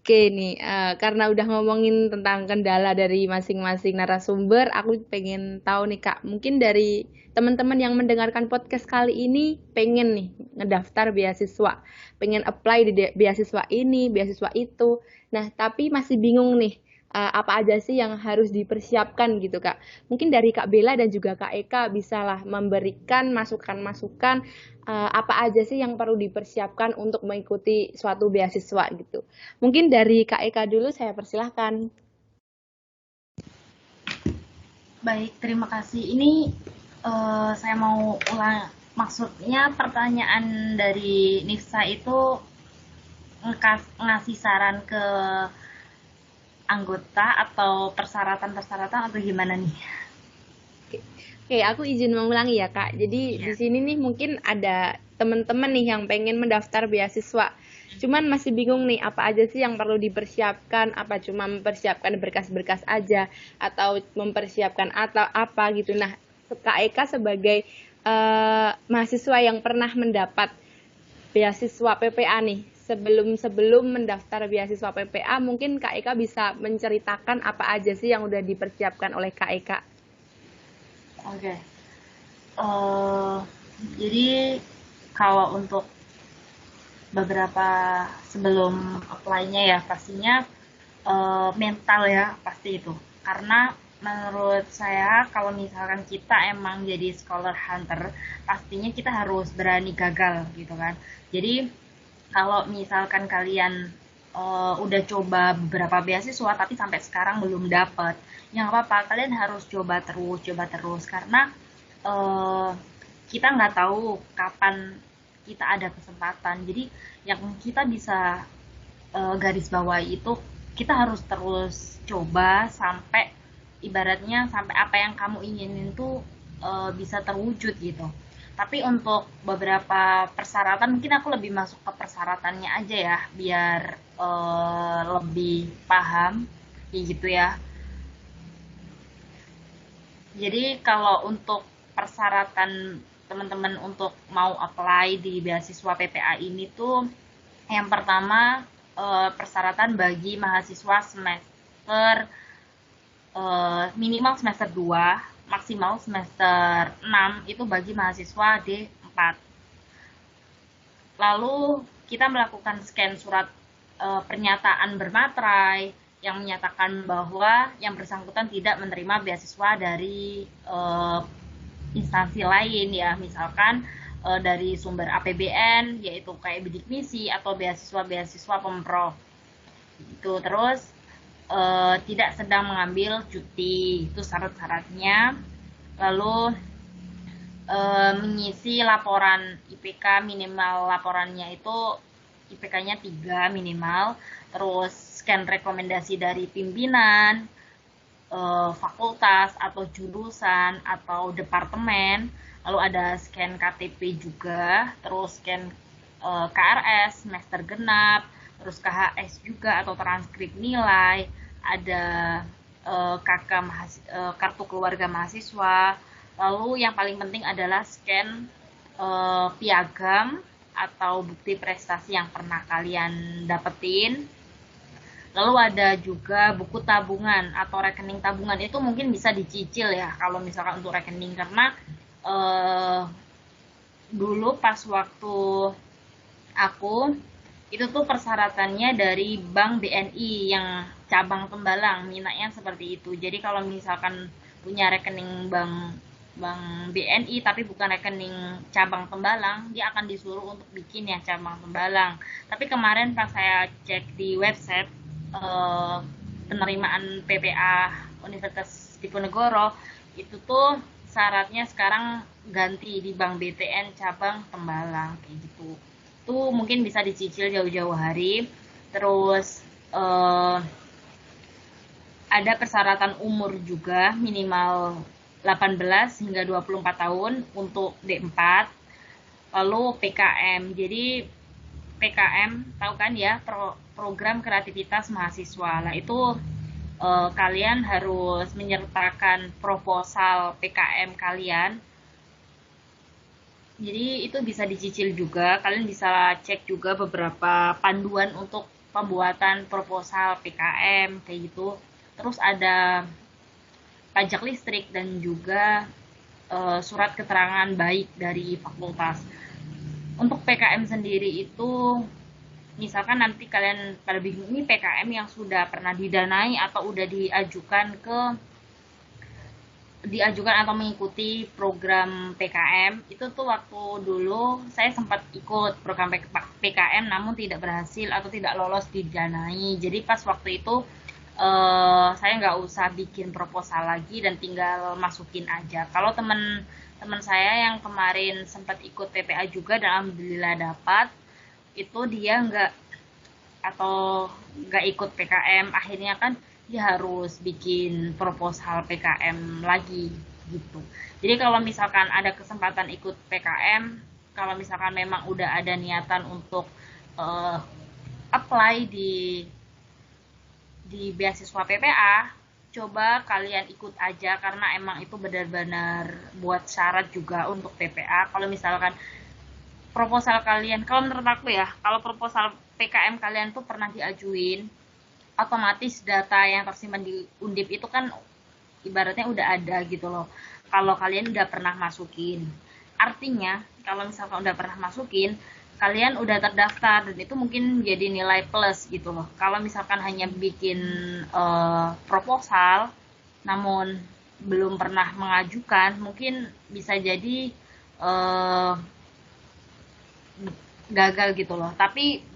Oke nih, karena udah ngomongin tentang kendala dari masing-masing narasumber, aku pengen tahu nih Kak, mungkin dari teman-teman yang mendengarkan podcast kali ini pengen nih ngedaftar beasiswa, pengen apply di beasiswa ini, beasiswa itu. Nah, tapi masih bingung nih, apa aja sih yang harus dipersiapkan gitu Kak. Mungkin dari Kak Bella dan juga Kak Eka bisalah memberikan masukan-masukan apa aja sih yang perlu dipersiapkan untuk mengikuti suatu beasiswa gitu. Mungkin dari Kak Eka dulu saya persilahkan. Baik, terima kasih. Ini saya mau ulang, maksudnya pertanyaan dari Nifsa itu ngasih saran ke anggota atau persyaratan-persyaratan atau gimana nih? Oke, aku izin mengulangi ya Kak. Jadi di sini nih mungkin ada teman-teman nih yang pengen mendaftar beasiswa. Cuman masih bingung nih apa aja sih yang perlu dipersiapkan, apa cuma mempersiapkan berkas-berkas aja atau mempersiapkan atau apa gitu. Nah, Kak Eka sebagai mahasiswa yang pernah mendapat beasiswa PPA nih, sebelum mendaftar beasiswa PPA, mungkin Kak Eka bisa menceritakan apa aja sih yang udah dipersiapkan oleh Kak Eka. Oke. Jadi kalau untuk beberapa sebelum apply-nya ya pastinya mental ya pasti itu. Karena menurut saya kalau misalkan kita emang jadi scholar hunter, pastinya kita harus berani gagal gitu kan. Jadi kalau misalkan kalian udah coba beberapa beasiswa tapi sampai sekarang belum dapet, ya nggak apa-apa, kalian harus coba terus karena kita nggak tahu kapan kita ada kesempatan. Jadi yang kita bisa garis bawahi itu kita harus terus coba sampai ibaratnya sampai apa yang kamu inginin tuh bisa terwujud gitu. Tapi untuk beberapa persyaratan mungkin aku lebih masuk ke persyaratannya aja ya biar lebih paham kayak gitu ya. Jadi kalau untuk persyaratan teman-teman untuk mau apply di beasiswa PPA ini tuh yang pertama persyaratan bagi mahasiswa semester minimal semester 2, maksimal semester 6 itu bagi mahasiswa D4. Lalu kita melakukan scan surat pernyataan bermaterai yang menyatakan bahwa yang bersangkutan tidak menerima beasiswa dari instansi lain ya, misalkan dari sumber APBN yaitu kayak bidik misi atau beasiswa pemprov. Itu terus tidak sedang mengambil cuti, itu syarat-syaratnya. Lalu mengisi laporan IPK, minimal laporannya itu IPK-nya 3 minimal, terus scan rekomendasi dari pimpinan, fakultas atau jurusan atau departemen, lalu ada scan KTP juga, terus scan KRS semester genap, terus KHS juga atau transkrip nilai, ada KK kartu keluarga mahasiswa. Lalu yang paling penting adalah scan piagam atau bukti prestasi yang pernah kalian dapetin. Lalu ada juga buku tabungan atau rekening tabungan, itu mungkin bisa dicicil ya kalau misalkan untuk rekening, karena dulu pas waktu aku itu tuh persyaratannya dari Bank BNI yang cabang Tembalang, minatnya seperti itu. Jadi kalau misalkan punya rekening bank BNI tapi bukan rekening cabang Tembalang, dia akan disuruh untuk bikin yang cabang Tembalang. Tapi kemarin pas saya cek di website penerimaan PPA Universitas Diponegoro, itu tuh syaratnya sekarang ganti di Bank BTN cabang Tembalang kayak gitu. Itu mungkin bisa dicicil jauh-jauh hari. Terus ada persyaratan umur juga, minimal 18 hingga 24 tahun untuk D4. Lalu PKM. Jadi PKM tahu kan ya, program kreativitas mahasiswa. Nah, itu kalian harus menyertakan proposal PKM kalian. Jadi itu bisa dicicil juga, kalian bisa cek juga beberapa panduan untuk pembuatan proposal PKM kayak gitu. Terus ada pajak listrik dan juga surat keterangan baik dari fakultas. Untuk PKM sendiri itu misalkan nanti kalian pada bingung ini PKM yang sudah pernah didanai atau udah diajukan atau mengikuti program PKM. Itu tuh waktu dulu saya sempat ikut program PKM namun tidak berhasil atau tidak lolos didanai. Jadi pas waktu itu saya nggak usah bikin proposal lagi dan tinggal masukin aja. Kalau teman saya yang kemarin sempat ikut PPA juga dan alhamdulillah dapat, itu dia nggak ikut PKM, akhirnya kan dia harus bikin proposal PKM lagi gitu. Jadi kalau misalkan ada kesempatan ikut PKM, kalau misalkan memang udah ada niatan untuk apply di beasiswa PPA, coba kalian ikut aja karena emang itu benar-benar buat syarat juga untuk PPA. Kalau misalkan proposal kalian, kalau menurut aku ya, kalau proposal PKM kalian tuh pernah diajuin, otomatis data yang tersimpan di Undip itu kan ibaratnya udah ada gitu loh. Kalau kalian udah pernah masukin. Artinya, kalau misalkan udah pernah masukin, kalian udah terdaftar dan itu mungkin jadi nilai plus gitu loh. Kalau misalkan hanya bikin proposal namun belum pernah mengajukan, mungkin bisa jadi gagal gitu loh. Tapi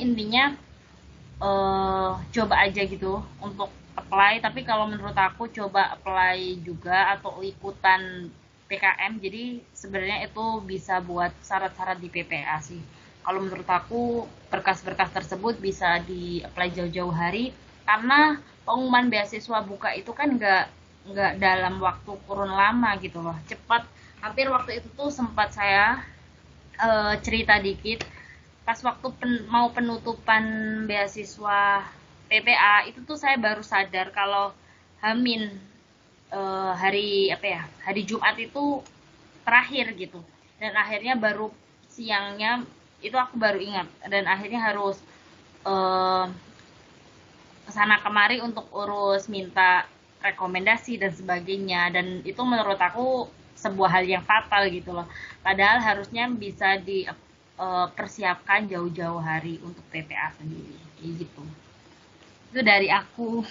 intinya coba aja gitu untuk apply. Tapi kalau menurut aku coba apply juga atau ikutan PKM, jadi sebenarnya itu bisa buat syarat-syarat di PPA sih. Kalau menurut aku berkas-berkas tersebut bisa di-apply jauh-jauh hari karena pengumuman beasiswa buka itu kan nggak dalam waktu kurun lama gitu loh, cepat. Hampir waktu itu tuh sempat saya cerita dikit pas waktu mau penutupan beasiswa PPA itu tuh saya baru sadar kalau Hamin hari Jumat itu terakhir gitu, dan akhirnya baru siangnya itu aku baru ingat dan akhirnya harus kesana kemari untuk urus minta rekomendasi dan sebagainya, dan itu menurut aku sebuah hal yang fatal gitu loh, padahal harusnya bisa dipersiapkan jauh-jauh hari untuk PPA sendiri kayak gitu. Itu dari aku.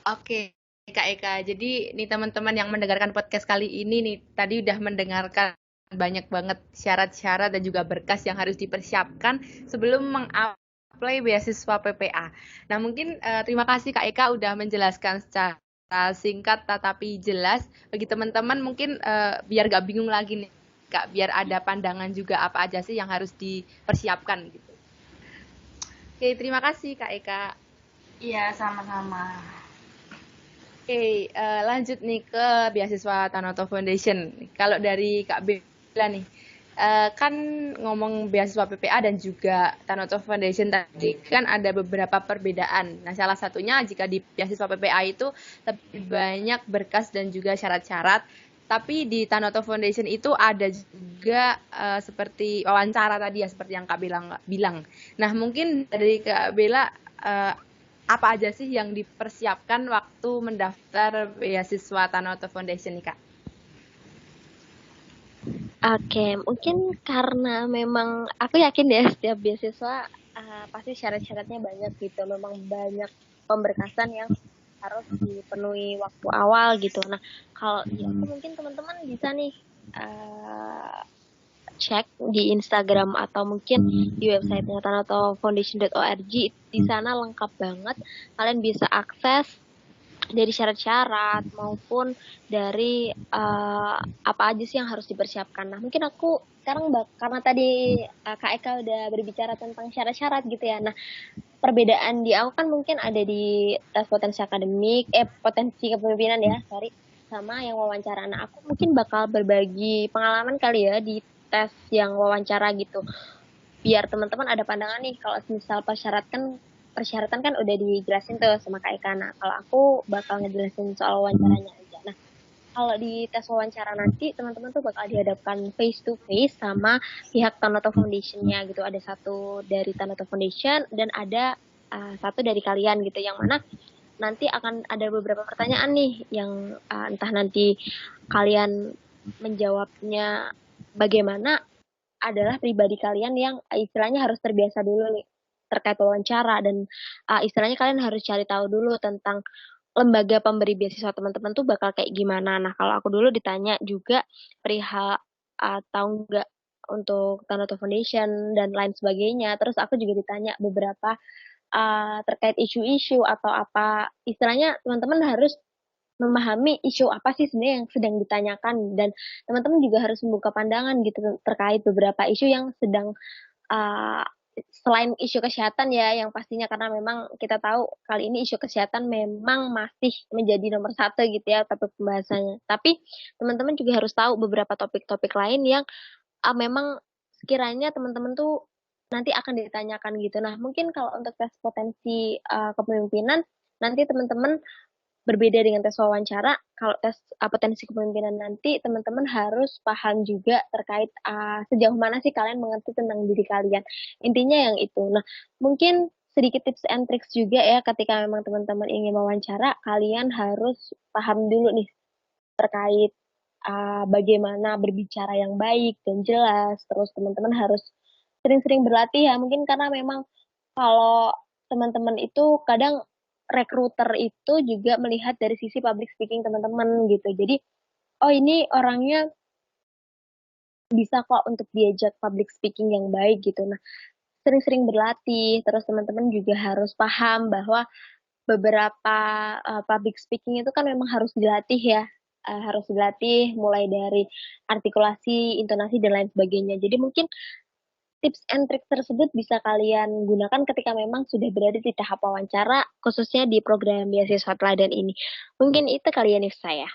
Oke, Kak Eka. Jadi nih teman-teman yang mendengarkan podcast kali ini nih tadi udah mendengarkan banyak banget syarat-syarat dan juga berkas yang harus dipersiapkan sebelum mengapply beasiswa PPA. Nah, mungkin terima kasih Kak Eka udah menjelaskan secara singkat tetapi jelas bagi teman-teman mungkin biar gak bingung lagi nih Kak, biar ada pandangan juga apa aja sih yang harus dipersiapkan gitu. Oke, terima kasih Kak Eka. Iya, sama-sama. Oke, lanjut nih ke beasiswa Tanoto Foundation. Kalau dari Kak Bella nih, kan ngomong beasiswa PPA dan juga Tanoto Foundation tadi kan ada beberapa perbedaan. Nah, salah satunya jika di beasiswa PPA itu lebih banyak berkas dan juga syarat-syarat. Tapi di Tanoto Foundation itu ada juga seperti wawancara tadi ya, seperti yang Kak bilang. Nah, mungkin dari Kak Bella, apa aja sih yang dipersiapkan waktu mendaftar beasiswa Tanoto Foundation nih Kak? Oke, mungkin karena memang aku yakin ya setiap beasiswa pasti syarat-syaratnya banyak gitu. Memang banyak pemberkasan yang harus dipenuhi waktu awal gitu. Nah, kalau di aku mungkin teman-teman bisa nih cek di Instagram atau mungkin di websitenya tanotofoundation.org. Di sana lengkap banget. Kalian bisa akses dari syarat-syarat maupun dari apa aja sih yang harus dipersiapkan. Nah, mungkin aku sekarang karena tadi Kak Eka udah berbicara tentang syarat-syarat gitu ya. Nah, perbedaan di aku kan mungkin ada di tes potensi akademik, potensi kepemimpinan ya, sorry, sama yang wawancara. Nah, aku mungkin bakal berbagi pengalaman kali ya di tes yang wawancara gitu. Biar teman-teman ada pandangan nih kalau misal persyaratan kan udah dijelasin tuh sama Kak Eka. Nah, kalau aku bakal ngejelasin soal wawancaranya aja. Nah, kalau di tes wawancara nanti teman-teman tuh bakal dihadapkan face to face sama pihak Tanoto Foundation-nya gitu. Ada satu dari Tanoto Foundation dan ada satu dari kalian gitu, yang mana nanti akan ada beberapa pertanyaan nih yang entah nanti kalian menjawabnya bagaimana, adalah pribadi kalian yang istilahnya harus terbiasa dulu nih terkait wawancara, dan istilahnya kalian harus cari tahu dulu tentang lembaga pemberi beasiswa teman-teman tuh bakal kayak gimana. Nah, kalau aku dulu ditanya juga perihal tahu nggak untuk Tanoto Foundation dan lain sebagainya. Terus aku juga ditanya beberapa terkait isu-isu atau apa. Istilahnya teman-teman harus memahami isu apa sih sebenarnya yang sedang ditanyakan, dan teman-teman juga harus membuka pandangan gitu terkait beberapa isu yang sedang uh, selain isu kesehatan ya, yang pastinya karena memang kita tahu kali ini isu kesehatan memang masih menjadi nomor satu gitu ya topik pembahasannya. Tapi teman-teman juga harus tahu beberapa topik-topik lain yang memang sekiranya teman-teman tuh nanti akan ditanyakan gitu. Nah, mungkin kalau untuk tes potensi kepemimpinan, nanti teman-teman berbeda dengan tes wawancara. Kalau tes potensi kepemimpinan nanti teman-teman harus paham juga terkait sejauh mana sih kalian mengerti tentang diri kalian. Intinya yang itu. Nah, mungkin sedikit tips and tricks juga ya ketika memang teman-teman ingin wawancara, kalian harus paham dulu nih terkait bagaimana berbicara yang baik dan jelas. Terus teman-teman harus sering-sering berlatih ya, mungkin karena memang kalau teman-teman itu kadang rekruter itu juga melihat dari sisi public speaking teman-teman gitu. Jadi, oh ini orangnya bisa kok untuk diajak public speaking yang baik gitu. Nah, sering-sering berlatih, terus teman-teman juga harus paham bahwa beberapa public speaking itu kan memang harus dilatih ya. Harus dilatih mulai dari artikulasi, intonasi, dan lain sebagainya. Jadi mungkin tips and trik tersebut bisa kalian gunakan ketika memang sudah berada di tahap wawancara, khususnya di program beasiswa teladan ini. Mungkin itu kalian ya saya.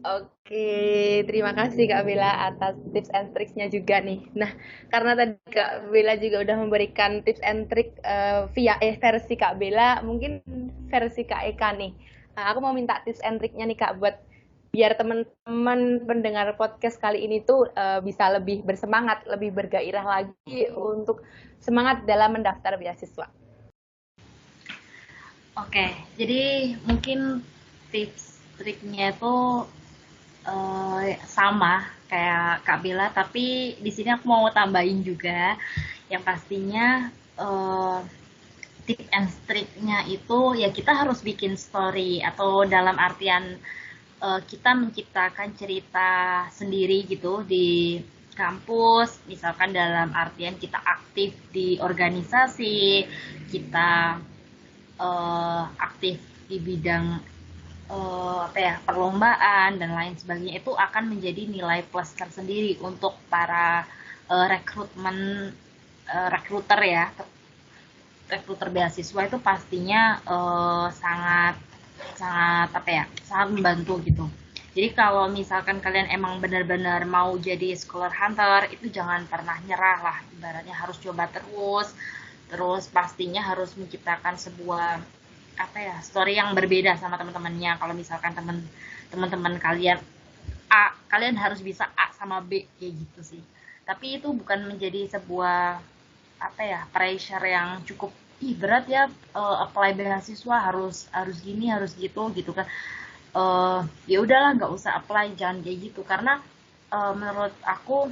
Oke, terima kasih Kak Bella atas tips and tricksnya juga nih. Nah, karena tadi Kak Bella juga udah memberikan tips and trick via versi Kak Bella, mungkin versi Kak Eka nih. Nah, aku mau minta tips and tricknya nih Kak, buat biar teman-teman pendengar podcast kali ini tuh bisa lebih bersemangat, lebih bergairah lagi untuk semangat dalam mendaftar beasiswa. Oke, jadi mungkin tips triknya itu sama kayak Kak Bella, tapi di sini aku mau tambahin juga yang pastinya tips and triknya itu ya kita harus bikin story, atau dalam artian kita menciptakan cerita sendiri gitu di kampus, misalkan dalam artian kita aktif di organisasi, kita aktif di bidang perlombaan dan lain sebagainya, itu akan menjadi nilai plus tersendiri untuk para rekruter ya, rekruter beasiswa itu pastinya sangat sangat sangat membantu gitu. Jadi kalau misalkan kalian emang benar-benar mau jadi scholar hunter, itu jangan pernah nyerah lah, ibaratnya harus coba terus pastinya harus menciptakan sebuah story yang berbeda sama teman-temannya. Kalau misalkan teman-teman kalian A, kalian harus bisa A sama B kayak gitu sih. Tapi itu bukan menjadi sebuah pressure yang cukup berat ya, apply beasiswa harus gini harus gitu kan. Ya udahlah, nggak usah apply, jangan kayak gitu, karena menurut aku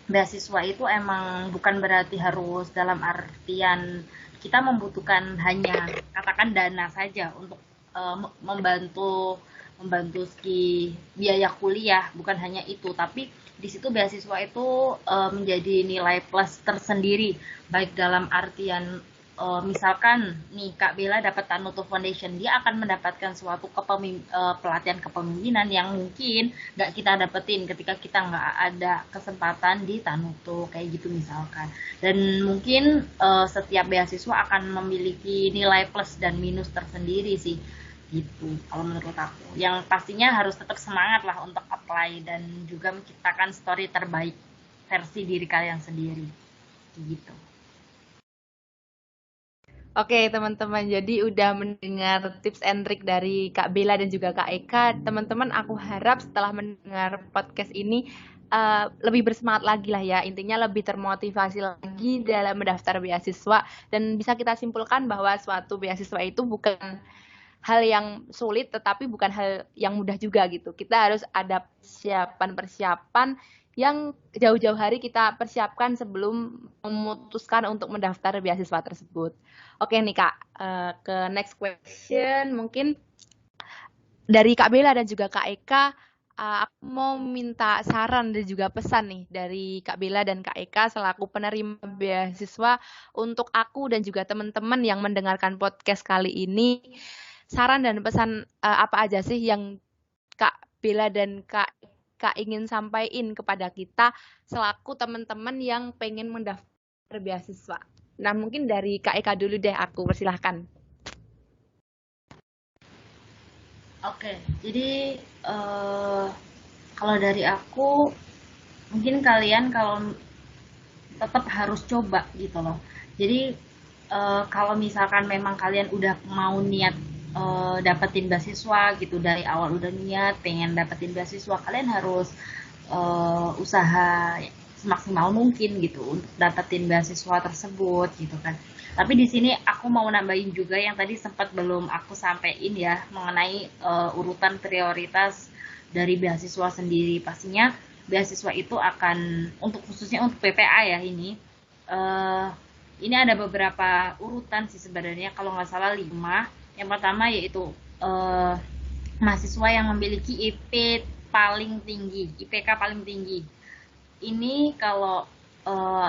beasiswa itu emang bukan berarti harus dalam artian kita membutuhkan hanya katakan dana saja untuk membantu membantu biaya kuliah, bukan hanya itu, tapi di situ beasiswa itu menjadi nilai plus tersendiri, baik dalam artian misalkan nih Kak Bella dapat Tanuto Foundation, dia akan mendapatkan suatu pelatihan kepemimpinan yang mungkin nggak kita dapetin ketika kita nggak ada kesempatan di Tanuto kayak gitu misalkan. Dan mungkin setiap beasiswa akan memiliki nilai plus dan minus tersendiri sih gitu kalau menurut aku. Yang pastinya harus tetap semangat lah untuk apply dan juga menciptakan story terbaik versi diri kalian sendiri gitu. Oke, teman-teman, jadi udah mendengar tips and trick dari Kak Bella dan juga Kak Eka. Teman-teman, aku harap setelah mendengar podcast ini lebih bersemangat lagi lah ya. Intinya lebih termotivasi lagi dalam mendaftar beasiswa dan bisa kita simpulkan bahwa suatu beasiswa itu bukan hal yang sulit tetapi bukan hal yang mudah juga gitu. Kita harus ada persiapan-persiapan yang jauh-jauh hari kita persiapkan sebelum memutuskan untuk mendaftar beasiswa tersebut. Oke nih Kak, ke next question mungkin dari Kak Bella dan juga Kak Eka, aku mau minta saran dan juga pesan nih dari Kak Bella dan Kak Eka selaku penerima beasiswa untuk aku dan juga teman-teman yang mendengarkan podcast kali ini. Saran dan pesan apa aja sih yang Kak Bella dan Kak Eka ingin sampaikan kepada kita selaku teman-teman yang pengen mendaftar beasiswa? Nah, mungkin dari Kak Eka dulu deh, aku persilahkan. Oke, jadi kalau dari aku mungkin kalian kalau tetap harus coba gitu loh. Jadi kalau misalkan memang kalian udah mau niat dapetin beasiswa gitu dari awal udah niat pengen dapetin beasiswa, kalian harus usaha semaksimal mungkin gitu untuk dapetin beasiswa tersebut gitu kan. Tapi di sini aku mau nambahin juga yang tadi sempat belum aku sampein ya mengenai urutan prioritas dari beasiswa sendiri. Pastinya beasiswa itu akan untuk khususnya untuk PPA ya eh, ini ada beberapa urutan sih sebenarnya kalau nggak salah 5. Yang pertama yaitu eh, mahasiswa yang memiliki paling tinggi, IPK paling tinggi. Ini kalau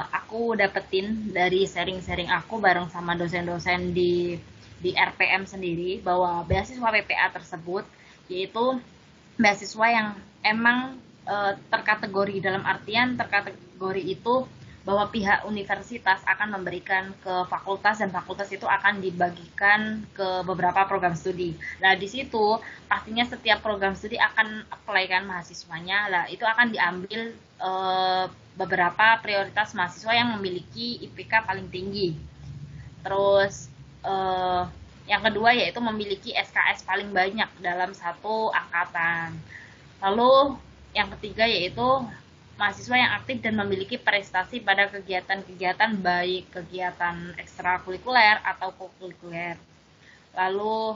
aku dapetin dari sharing-sharing aku bareng sama dosen-dosen di RPM sendiri bahwa beasiswa PPA tersebut yaitu beasiswa yang emang terkategori dalam artian terkategori itu bahwa pihak universitas akan memberikan ke fakultas dan fakultas itu akan dibagikan ke beberapa program studi. Nah, di situ pastinya setiap program studi akan apply kan mahasiswanya. Lah, itu akan diambil beberapa prioritas mahasiswa yang memiliki IPK paling tinggi. Terus yang kedua yaitu memiliki SKS paling banyak dalam satu angkatan. Lalu yang ketiga yaitu mahasiswa yang aktif dan memiliki prestasi pada kegiatan-kegiatan baik kegiatan ekstrakurikuler atau kokurikuler. Lalu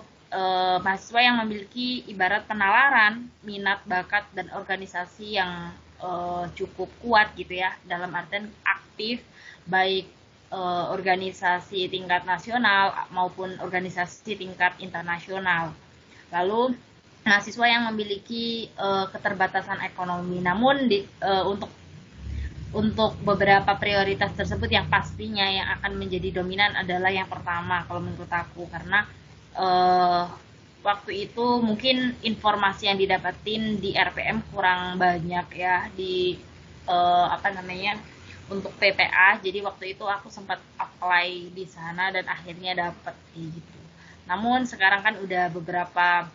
mahasiswa yang memiliki ibarat penalaran, minat, bakat, dan organisasi yang cukup kuat gitu ya, dalam artian aktif baik organisasi tingkat nasional maupun organisasi tingkat internasional. Lalu mahasiswa yang memiliki keterbatasan ekonomi. Namun untuk beberapa prioritas tersebut yang pastinya yang akan menjadi dominan adalah yang pertama kalau menurut aku, karena waktu itu mungkin informasi yang didapatin di RPM kurang banyak ya di untuk PPA. Jadi waktu itu aku sempat apply di sana dan akhirnya dapet gitu. Namun sekarang kan udah beberapa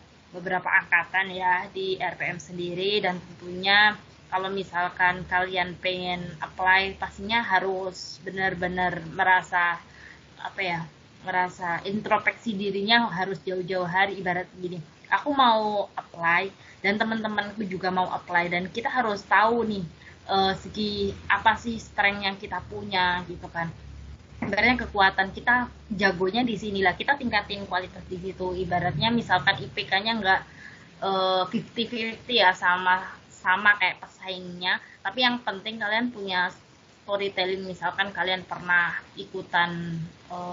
angkatan ya di RPM sendiri, dan tentunya kalau misalkan kalian pengen apply pastinya harus benar-benar merasa introspeksi dirinya harus jauh-jauh hari. Ibarat gini, aku mau apply dan teman-temanku juga mau apply, dan kita harus tahu nih segi apa sih strength yang kita punya gitu kan. Ibaratnya kekuatan kita jagonya di sinilah, kita tingkatin kualitas di situ. Ibaratnya misalkan IPK-nya nggak 50-50 ya sama kayak pesaingnya, tapi yang penting kalian punya storytelling. Misalkan kalian pernah ikutan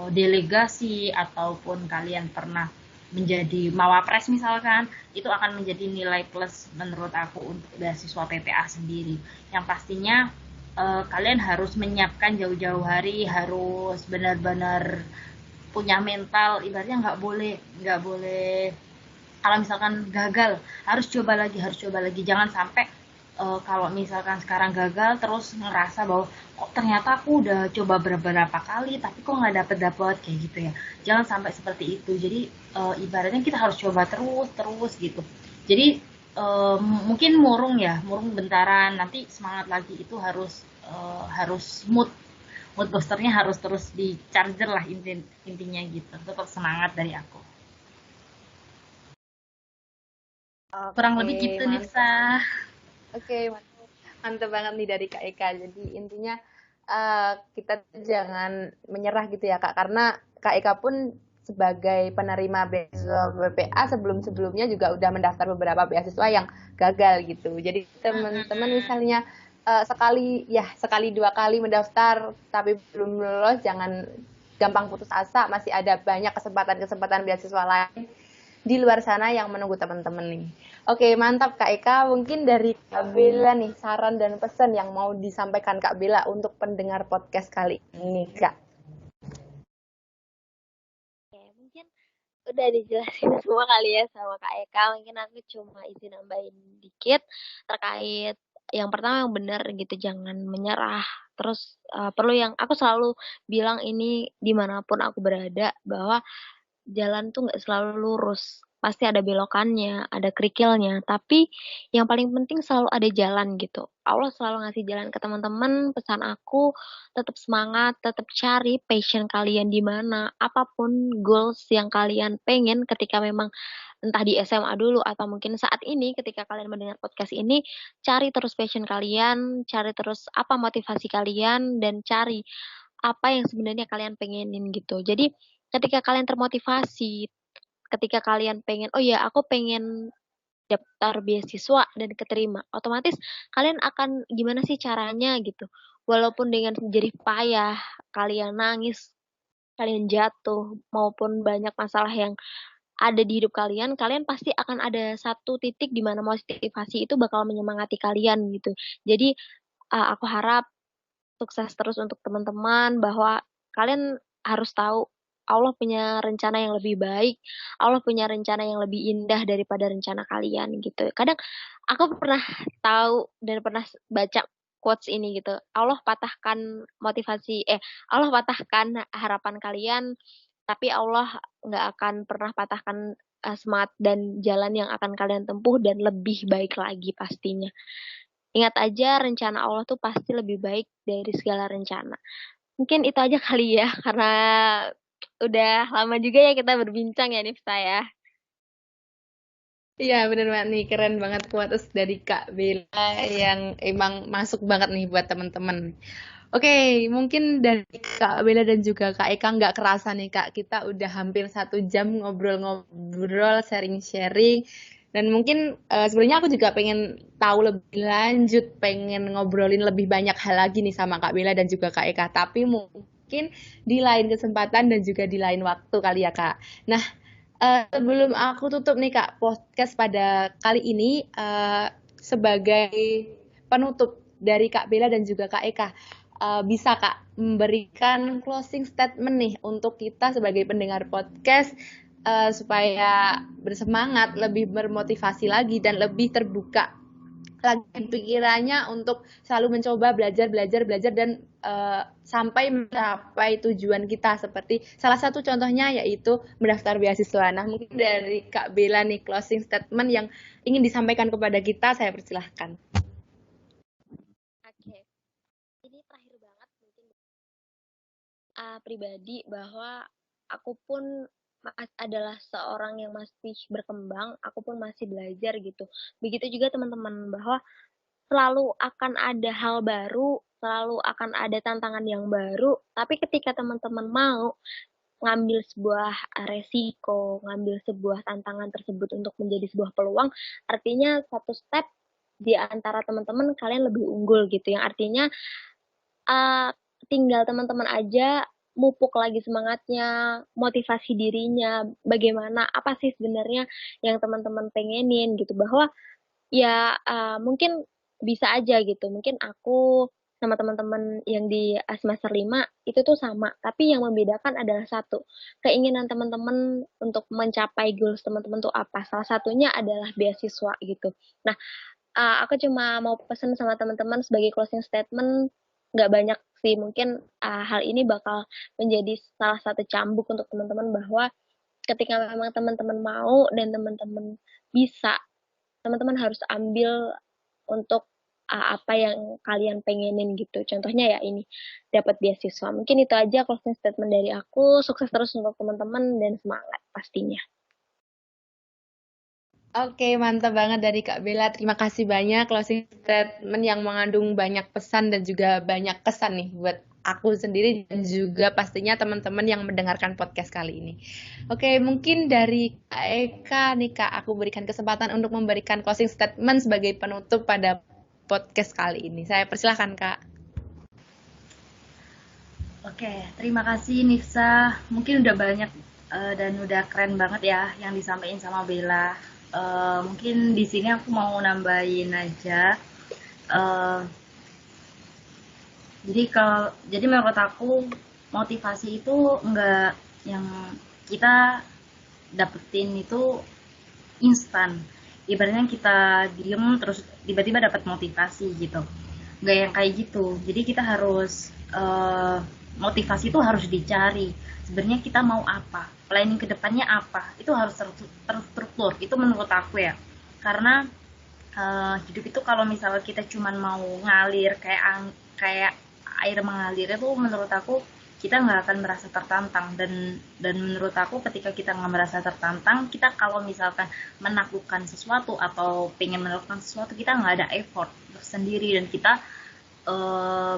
delegasi ataupun kalian pernah menjadi mawapres misalkan, itu akan menjadi nilai plus menurut aku untuk beasiswa PPA sendiri. Yang pastinya kalian harus menyiapkan jauh-jauh hari, harus benar-benar punya mental. Ibaratnya nggak boleh kalau misalkan gagal harus coba lagi, jangan sampai kalau misalkan sekarang gagal terus ngerasa bahwa kok ternyata aku udah coba beberapa kali tapi kok nggak dapet kayak gitu ya. Jangan sampai seperti itu. Jadi ibaratnya kita harus coba terus gitu. Jadi mungkin murung bentaran, nanti semangat lagi. Itu harus mood mood boosternya harus terus di charger lah, intinya gitu, tetap semangat dari aku. Kurang Oke, lebih gitu mantap. Nifsa. Oke, mantap. Mantap banget nih dari Kak Eka. Jadi intinya kita jangan menyerah gitu ya Kak, karena Kak Eka pun sebagai penerima beasiswa BPA sebelum-sebelumnya juga udah mendaftar beberapa beasiswa yang gagal gitu. Jadi teman-teman misalnya sekali dua kali mendaftar tapi belum lolos, jangan gampang putus asa, masih ada banyak kesempatan-kesempatan beasiswa lain di luar sana yang menunggu teman-teman nih. Oke, mantap Kak Eka. Mungkin dari Kak Bella nih, saran dan pesan yang mau disampaikan Kak Bella untuk pendengar podcast kali ini, Kak. Oke, mungkin udah dijelasin semua kali ya sama Kak Eka. Mungkin aku cuma izin nambahin dikit terkait yang pertama yang benar gitu, jangan menyerah. Terus perlu yang aku selalu bilang ini dimanapun aku berada bahwa jalan tuh nggak selalu lurus. Pasti ada belokannya, ada kerikilnya. Tapi yang paling penting selalu ada jalan gitu. Allah selalu ngasih jalan ke teman-teman. Pesan aku tetap semangat, tetap cari passion kalian di mana. Apapun goals yang kalian pengen ketika memang entah di SMA dulu atau mungkin saat ini ketika kalian mendengar podcast ini, cari terus passion kalian, cari terus apa motivasi kalian dan cari apa yang sebenarnya kalian pengenin gitu. Jadi ketika kalian termotivasi, ketika kalian pengen, oh ya aku pengen daftar beasiswa dan keterima, otomatis kalian akan gimana sih caranya gitu. Walaupun dengan jerih payah, kalian nangis, kalian jatuh, maupun banyak masalah yang ada di hidup kalian, kalian pasti akan ada satu titik di mana motivasi itu bakal menyemangati kalian gitu. Jadi aku harap sukses terus untuk teman-teman bahwa kalian harus tahu Allah punya rencana yang lebih baik, Allah punya rencana yang lebih indah daripada rencana kalian gitu. Kadang aku pernah tahu dan pernah baca quotes ini gitu. Allah patahkan harapan kalian, tapi Allah nggak akan pernah patahkan semangat dan jalan yang akan kalian tempuh dan lebih baik lagi pastinya. Ingat aja rencana Allah tuh pasti lebih baik dari segala rencana. Mungkin itu aja kali ya, karena udah lama juga ya kita berbincang ya Nifta ya. Iya, bener banget nih. Keren banget quotes dari Kak Bella yang emang masuk banget nih buat teman-teman. Oke, mungkin dari Kak Bella dan juga Kak Eka nggak kerasa nih Kak, kita udah hampir 1 jam ngobrol-ngobrol, sharing-sharing. Dan mungkin sebenarnya aku juga pengen tahu lebih lanjut, pengen ngobrolin lebih banyak hal lagi nih sama Kak Bella dan juga Kak Eka. Tapi mungkin di lain kesempatan dan juga di lain waktu kali ya Kak. Nah, sebelum aku tutup nih Kak podcast pada kali ini, sebagai penutup dari Kak Bella dan juga Kak Eka, bisa Kak memberikan closing statement nih untuk kita sebagai pendengar podcast, supaya bersemangat, lebih bermotivasi lagi dan lebih terbuka lagi pikirannya untuk selalu mencoba belajar belajar belajar dan sampai mencapai tujuan kita, seperti salah satu contohnya yaitu mendaftar beasiswa. Nah, mungkin dari Kak Bella nih closing statement yang ingin disampaikan kepada kita, saya persilahkan. Oke, ini terakhir banget mungkin pribadi bahwa aku pun adalah seorang yang masih berkembang, aku pun masih belajar gitu. Begitu juga teman-teman bahwa selalu akan ada hal baru, selalu akan ada tantangan yang baru, tapi ketika teman-teman mau ngambil sebuah resiko, ngambil sebuah tantangan tersebut untuk menjadi sebuah peluang, artinya satu step di antara teman-teman kalian lebih unggul gitu, yang artinya uh, tinggal teman-teman aja mupuk lagi semangatnya, motivasi dirinya, bagaimana, apa sih sebenarnya yang teman-teman pengenin gitu, bahwa ya mungkin bisa aja gitu. Mungkin aku sama teman-teman yang di semester 5 itu tuh sama, tapi yang membedakan adalah satu, keinginan teman-teman untuk mencapai goals teman-teman tuh apa. Salah satunya adalah beasiswa gitu. Nah, aku cuma mau pesan sama teman-teman sebagai closing statement, nggak banyak sih, mungkin hal ini bakal menjadi salah satu cambuk untuk teman-teman bahwa ketika memang teman-teman mau dan teman-teman bisa, teman-teman harus ambil untuk apa yang kalian pengenin gitu. Contohnya ya ini, dapat beasiswa. Mungkin itu aja closing statement dari aku. Sukses terus untuk teman-teman dan semangat pastinya. Oke, mantap banget dari Kak Bella. Terima kasih banyak closing statement yang mengandung banyak pesan dan juga banyak kesan nih buat aku sendiri dan juga pastinya teman-teman yang mendengarkan podcast kali ini. Oke, mungkin dari Kak Eka nih Kak, aku berikan kesempatan untuk memberikan closing statement sebagai penutup pada podcast kali ini. Saya persilahkan Kak. Oke, terima kasih Nifsa. Mungkin udah banyak dan udah keren banget ya yang disampaikan sama Bella. Mungkin di sini aku mau nambahin aja. Eh, jadi menurut aku motivasi itu enggak yang kita dapetin itu instan. Ibaratnya kita diem terus tiba-tiba dapat motivasi gitu. Nggak yang kayak gitu. Jadi kita harus motivasi itu harus dicari. Sebenarnya kita mau apa, planning kedepannya apa, itu harus terstruktur. Itu menurut aku ya. Karena hidup itu kalau misalnya kita cuma mau ngalir kayak air mengalir itu menurut aku kita nggak akan merasa tertantang dan menurut aku ketika kita nggak merasa tertantang kita kalau misalkan menaklukkan sesuatu atau pengen melakukan sesuatu kita nggak ada effort sendiri dan kita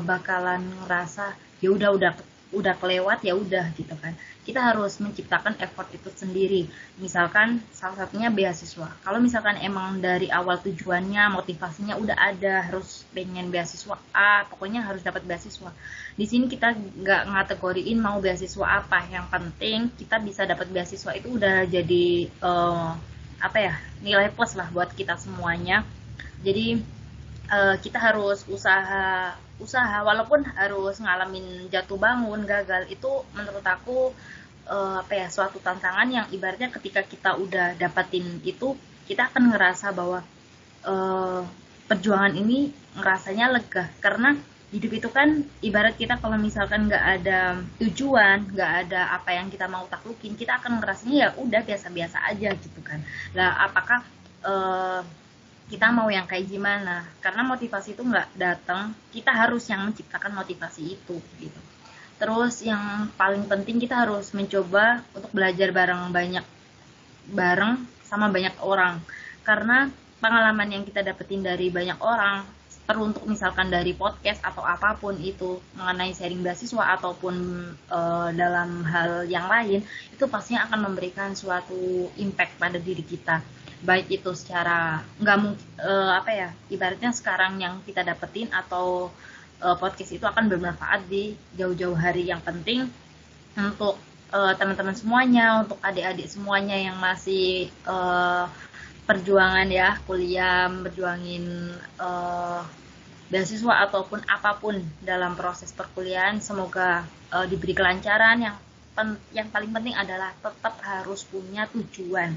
bakalan ngerasa ya udah kelewat ya udah gitu kan. Kita harus menciptakan effort itu sendiri. Misalkan salah satunya beasiswa. Kalau misalkan emang dari awal tujuannya motivasinya udah ada harus pengen beasiswa A, pokoknya harus dapat beasiswa. Di sini kita nggak ngategoriin mau beasiswa apa. Yang penting kita bisa dapat beasiswa itu udah jadi apa ya nilai plus lah buat kita semuanya. Jadi kita harus usaha walaupun harus ngalamin jatuh bangun gagal itu menurut aku apa ya suatu tantangan yang ibaratnya ketika kita udah dapatin itu kita akan ngerasa bahwa perjuangan ini ngerasanya lega karena hidup itu kan ibarat kita kalau misalkan nggak ada tujuan nggak ada apa yang kita mau taklukin kita akan ngerasanya ya udah biasa-biasa aja gitu kan lah apakah kita mau yang kayak gimana karena motivasi itu nggak datang kita harus yang menciptakan motivasi itu gitu terus yang paling penting kita harus mencoba untuk belajar bareng sama banyak orang karena pengalaman yang kita dapetin dari banyak orang teruntuk misalkan dari podcast atau apapun itu mengenai sharing beasiswa ataupun dalam hal yang lain itu pastinya akan memberikan suatu impact pada diri kita baik itu secara nggak mungkin apa ya ibaratnya sekarang yang kita dapetin atau podcast itu akan bermanfaat di jauh-jauh hari yang penting untuk teman-teman semuanya untuk adik-adik semuanya yang masih perjuangan ya kuliah berjuangin beasiswa ataupun apapun dalam proses perkuliahan semoga diberi kelancaran yang paling penting adalah tetap harus punya tujuan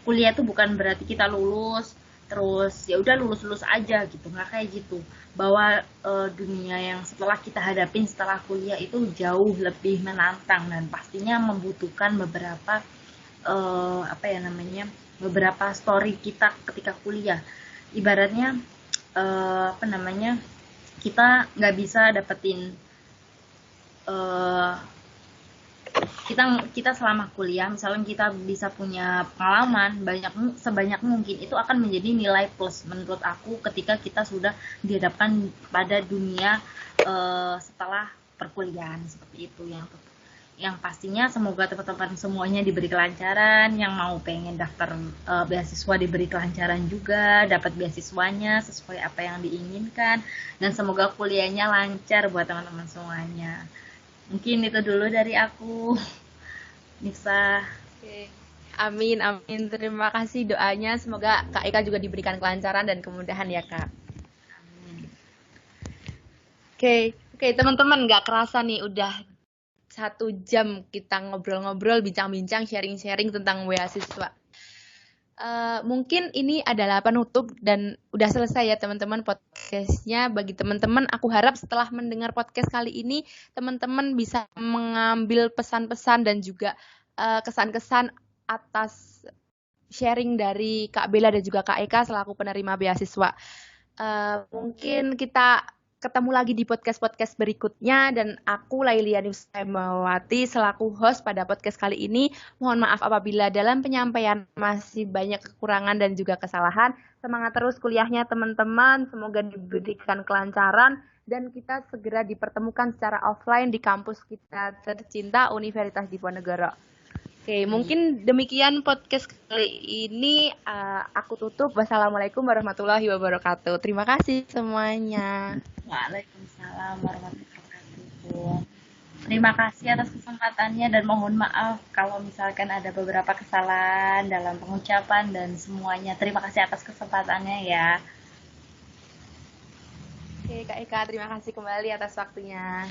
kuliah itu bukan berarti kita lulus terus ya udah lulus aja gitu nggak kayak gitu bahwa dunia yang setelah kita hadapin setelah kuliah itu jauh lebih menantang dan pastinya membutuhkan beberapa apa ya namanya beberapa story kita ketika kuliah ibaratnya apa namanya kita nggak bisa dapetin kita selama kuliah misalnya kita bisa punya pengalaman sebanyak mungkin itu akan menjadi nilai plus menurut aku ketika kita sudah dihadapkan pada dunia setelah perkuliahan seperti itu yang pastinya semoga teman-teman semuanya diberi kelancaran yang mau pengen daftar beasiswa diberi kelancaran juga dapat beasiswanya sesuai apa yang diinginkan dan semoga kuliahnya lancar buat teman-teman semuanya. Mungkin itu dulu dari aku, Nisa. Oke. Amin, amin. Terima kasih doanya. Semoga Kak Eka juga diberikan kelancaran dan kemudahan ya, Kak. Amin. Oke, teman-teman, nggak kerasa nih udah 1 jam kita ngobrol-ngobrol, bincang-bincang, sharing-sharing tentang beasiswa. Mungkin ini adalah penutup dan udah selesai ya teman-teman podcastnya. Bagi teman-teman, aku harap setelah mendengar podcast kali ini, teman-teman bisa mengambil pesan-pesan dan juga kesan-kesan atas sharing dari Kak Bella dan juga Kak Eka selaku penerima beasiswa. Mungkin kita ketemu lagi di podcast-podcast berikutnya dan aku Lailian Yusmawati selaku host pada podcast kali ini. Mohon maaf apabila dalam penyampaian masih banyak kekurangan dan juga kesalahan. Semangat terus kuliahnya teman-teman, semoga diberikan kelancaran dan kita segera dipertemukan secara offline di kampus kita tercinta Universitas Diponegoro. Oke, mungkin demikian podcast kali ini. Aku tutup. Wassalamualaikum warahmatullahi wabarakatuh. Terima kasih semuanya. Waalaikumsalam warahmatullahi wabarakatuh. Terima kasih atas kesempatannya dan mohon maaf kalau misalkan ada beberapa kesalahan dalam pengucapan dan semuanya. Terima kasih atas kesempatannya ya. Oke, Kak Eka, terima kasih kembali atas waktunya.